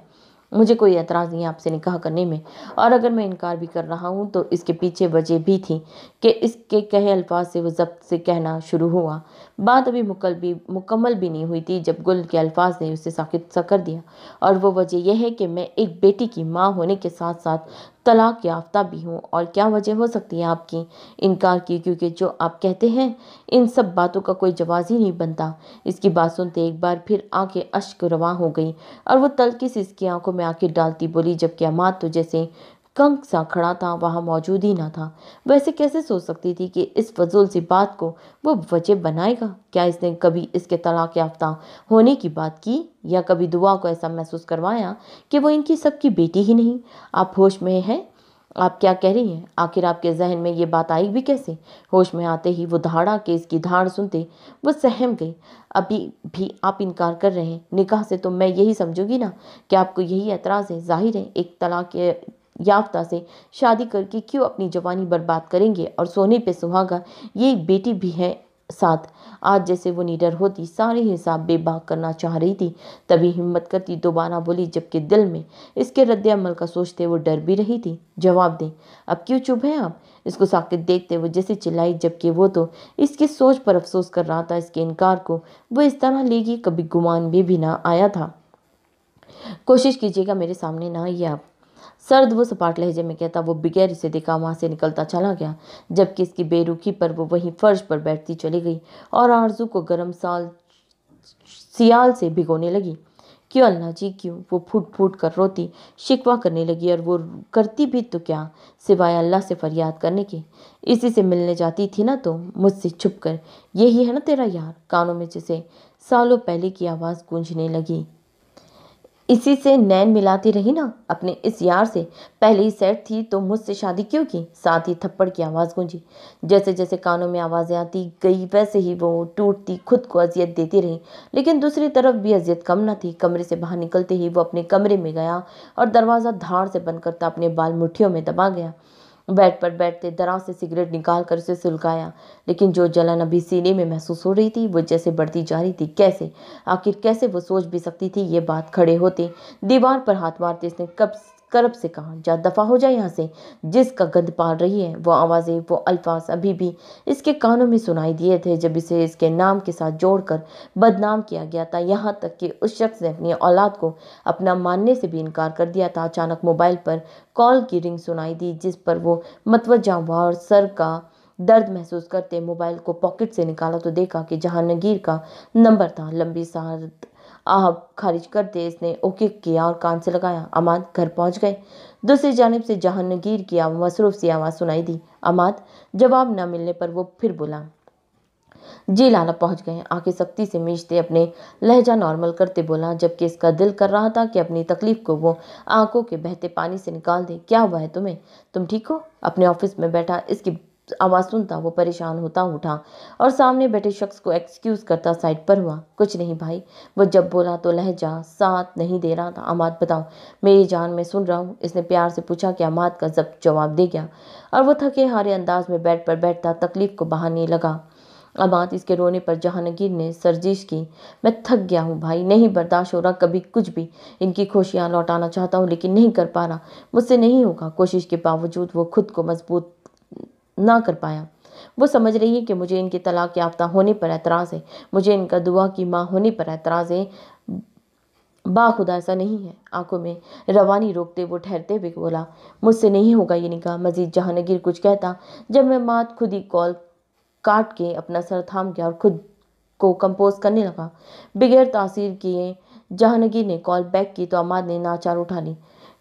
मुझे कोई एतराज़ नहीं आपसे निकाह करने में, और अगर मैं इनकार भी कर रहा हूँ तो इसके पीछे वजह भी थी कि इसके कहे अल्फाज से वो जब्त से कहना शुरू हुआ। बात अभी मुकम्मल भी नहीं हुई थी जब गुल के अल्फाज ने उसे साकित सा कर दिया, और वो वजह यह है कि मैं एक बेटी की माँ होने के साथ साथ तलाक याफ्ता भी हूँ। और क्या वजह हो सकती है आपकी इनकार की? क्योंकि जो आप कहते हैं इन सब बातों का कोई जवाब ही नहीं बनता। इसकी बात सुनते एक बार फिर आंखें अश्क रवा हो गई और वो तल्खी से इसकी आंखों में आंखें डालती बोली, जबकि अमाद तो जैसे कंक सा खड़ा था, वहाँ मौजूद ही ना था। वैसे कैसे सोच सकती थी कि इस फजूल सी बात को वो वजह बनाएगा? क्या इसने कभी इसके तलाक याफ्ता होने की बात की, या कभी दुआ को ऐसा महसूस करवाया कि वो इनकी सबकी बेटी ही नहीं? आप होश में हैं? आप क्या कह रही हैं? आखिर आपके जहन में ये बात आई भी कैसे? होश में आते ही वो धाड़ा के इसकी धाड़ सुनते वो सहम गई। अभी भी आप इनकार कर रहे हैं निकाह से, तो मैं यही समझूंगी ना कि आपको यही एतराज़ है। जाहिर है एक तलाक याफ्ता से शादी करके क्यों अपनी जवानी बर्बाद करेंगे, और सोने पे सुहागा ये एक बेटी भी है साथ आज जैसे वो निडर होती, सारे हिसाब बेबाक करना चाह रही थी। तभी हिम्मत करती दोबारा बोली, जबकि दिल में इसके रद्द अमल का सोचते वो डर भी रही थी। जवाब दें, अब क्यों चुप हैं आप? इसको साकित देखते वो जैसे चिल्लाई, जबकि वो तो इसकी सोच पर अफसोस कर रहा था। इसके इनकार को वो इस तरह लेगी, कभी गुमान भी ना आया था। कोशिश कीजिएगा मेरे सामने ना आइए आप, सर्द वो सपाट लहजे में कहता वो बगैर इसे देखा वहां से निकलता चला गया, जबकि इसकी बेरुखी पर वो वहीं फर्श पर बैठती चली गई और आरजू को गर्म सियाल से भिगोने लगी। क्यों अल्लाह जी क्यों? वो फूट फूट कर रोती शिकवा करने लगी, और वो करती भी तो क्या सिवाय अल्लाह से फरियाद करने के। इसी से मिलने जाती थी ना तो मुझसे छुप कर, यही है ना तेरा यार? कानों में जैसे सालों पहले की आवाज़ गूंजने लगी। इसी से नैन मिलाती रही ना अपने इस यार से? पहले ही सेट थी तो मुझसे शादी क्यों की? साथ ही थप्पड़ की आवाज़ गूंजी। जैसे जैसे कानों में आवाज़ें आती गई वैसे ही वो टूटती खुद को अजियत देती रही, लेकिन दूसरी तरफ भी अजियत कम न थी। कमरे से बाहर निकलते ही वो अपने कमरे में गया और दरवाज़ा धाड़ से बंद करता अपने बाल मुट्ठियों में दबा गया। बेड पर बैठते दराज से सिगरेट निकाल कर उसे सुलगाया, लेकिन जो जलन अभी सीने में महसूस हो रही थी वो जैसे बढ़ती जा रही थी। कैसे, आखिर कैसे वो सोच भी सकती थी ये बात? खड़े होते दीवार पर हाथ मारते इसने करब से कहा, जा दफा हो जाए यहाँ से, जिसका गंध पाल रही है। वो आवाज़ें, वो अल्फाज अभी भी इसके कानों में सुनाई दिए थे जब इसे इसके नाम के साथ जोड़कर बदनाम किया गया था। यहाँ तक कि उस शख्स ने अपनी औलाद को अपना मानने से भी इनकार कर दिया था। अचानक मोबाइल पर कॉल की रिंग सुनाई दी, जिस पर वो मतवज्जा हुआ और सर का दर्द महसूस करते मोबाइल को पॉकेट से निकाला तो देखा कि जहांगीर का नंबर था। लंबी सांस आह खारिज करते इसने ओके किया और कान से लगाया। अमाद घर पहुंच गए? दूसरी जानिब से जहांगीर की मसरूफ सी आवाज़ सुनाई दी। अमाद। जवाब न मिलने पर वो फिर बोला, जी लाला पहुंच गए। आंखें सख्ती से मीचते अपने लहजा नॉर्मल करते बोला, जबकि इसका दिल कर रहा था कि अपनी तकलीफ को वो आंखों के बहते पानी से निकाल दे। क्या हुआ है तुम्हें? तुम ठीक हो? अपने ऑफिस में बैठा इसकी आवाज़ सुनता वो परेशान होता उठा और सामने बैठे शख्स को एक्सक्यूज करता साइड पर हुआ। कुछ नहीं भाई। वो जब बोला तो लहजा साथ नहीं दे रहा था। अमाद बताओ। मेरी जान मैं सुन रहा हूँ, इसने प्यार से पूछा कि अमाद का जब्त जवाब दे गया और वो थके हारे अंदाज में बेड पर बैठता तकलीफ को बहाने लगा। अमाद इसके रोने पर जहांगीर ने सरजीश की, मैं थक गया हूँ भाई, नहीं बर्दाश्त हो रहा कभी कुछ भी। इनकी खुशियाँ लौटाना चाहता हूँ लेकिन नहीं कर पा रहा, मुझसे नहीं होगा। कोशिश के बावजूद वो खुद को मजबूत ना कर पाया। वो समझ रही है कि मुझे इनके तलाक याफ्ता होने पर एतराज़ है, मुझे इनका दुआ की माँ होने पर एतराज़ है। बाखुदा ऐसा नहीं है। आंखों में रवानी रोकते वो ठहरते हुए बोला, मुझसे नहीं होगा ये निकाह। मजीद जहांगीर कुछ कहता जब मैं मात खुद ही कॉल काट के अपना सर थाम गया और खुद को कंपोज करने लगा। बगैर तासीर किए जहांगीर ने कॉल बैक की तो अमाद ने नाचार उठा ली।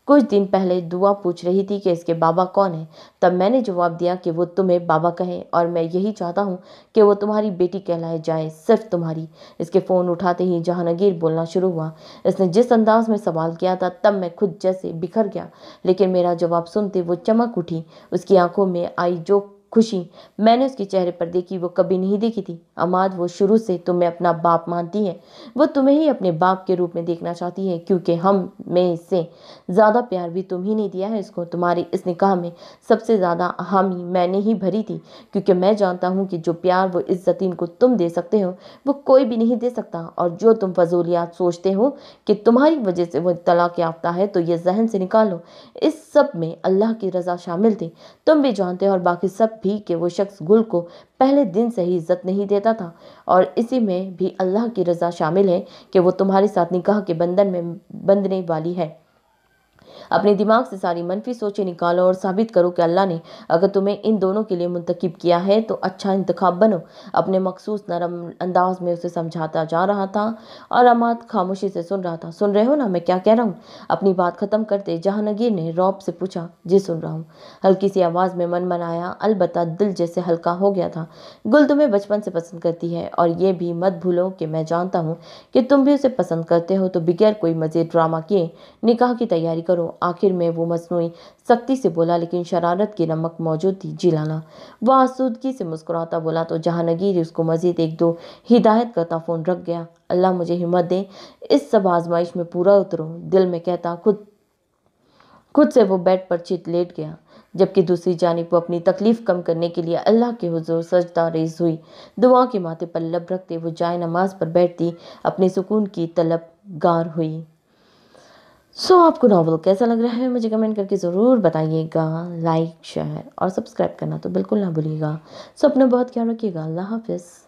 कुछ दिन पहले दुआ पूछ रही थी कि इसके बाबा कौन है। तब मैंने जवाब दिया कि वो तुम्हें बाबा कहे और मैं यही चाहता हूँ कि वो तुम्हारी बेटी कहलाए जाए, सिर्फ तुम्हारी। इसके फ़ोन उठाते ही जहांगीर बोलना शुरू हुआ। इसने जिस अंदाज में सवाल किया था तब मैं खुद जैसे बिखर गया, लेकिन मेरा जवाब सुनते वो चमक उठी। उसकी आंखों में आई जो खुशी मैंने उसके चेहरे पर देखी वो कभी नहीं देखी थी। अमाद, वो शुरू से तुम्हें अपना बाप मानती है, वो तुम्हें ही अपने बाप के रूप में देखना चाहती है, क्योंकि हम में इससे ज़्यादा प्यार भी तुम ही नहीं दिया है इसको। तुम्हारी इस निकाह में सबसे ज़्यादा हामी मैंने ही भरी थी, क्योंकि मैं जानता हूँ कि जो प्यार वो इज्जत इनको तुम दे सकते हो वो कोई भी नहीं दे सकता। और जो तुम फजूलियात सोचते हो कि तुम्हारी वजह से वो तलाक याफ्ता है, तो ये जहन से निकालो, इस सब में अल्लाह की रज़ा शामिल थी। तुम भी जानते हो और बाकी सब भी कि वो शख्स गुल को पहले दिन से ही इज्जत नहीं देता था, और इसी में भी अल्लाह की रज़ा शामिल है कि वो तुम्हारे साथ निकाह के बंधन में बंधने वाली है। अपने दिमाग से सारी मनफी सोचें निकालो और साबित करो कि अल्लाह ने अगर तुम्हें इन दोनों के लिए मुंतखब किया है तो अच्छा इंतखाब बनो। अपने मखसूस नरम अंदाज में उसे समझाता जा रहा था और अमाद खामोशी से सुन रहा था। सुन रहे हो ना मैं क्या कह रहा हूँ? अपनी बात खत्म करते जहांगीर ने रौब से पूछा। जी सुन रहा हूँ, हल्की सी आवाज़ में मनमनाया, अलबत्ता दिल जैसे हल्का हो गया था। गुल तुम्हें बचपन से पसंद करती है और ये भी मत भूलो कि मैं जानता हूँ कि तुम भी उसे पसंद करते हो, तो बगैर कोई मज़ीद ड्रामा किए निकाह की तैयारी करो। आखिर में वो मसनूई सख्ती से बोला, लेकिन शरारत की नमक मौजूद थी। जी लाला। वह आसूदगी से मुस्कुराता बोला तो जहांगीर उसको मजीद एक दो हिदायत करता फ़ोन रख गया। अल्लाह मुझे हिम्मत दे, इस सब आजमाइश में पूरा उतरो, दिल में कहता खुद से वो बेड पर चित लेट गया। جبکہ دوسری جانب وہ اپنی تکلیف کم کرنے کے لیے اللہ کے حضور سجدہ ریز ہوئی۔ دعا کے ماتھے پر لب رکھتے وہ جائے نماز پر بیٹھتی اپنے سکون کی طلبگار ہوئی۔ آپ کو ناول کیسا لگ رہا ہے مجھے کمنٹ کر کے ضرور بتائیے گا۔ لائک، شیئر اور سبسکرائب کرنا تو بالکل نہ بھولیے گا۔ اپنا بہت خیال رکھیے گا۔ اللہ حافظ۔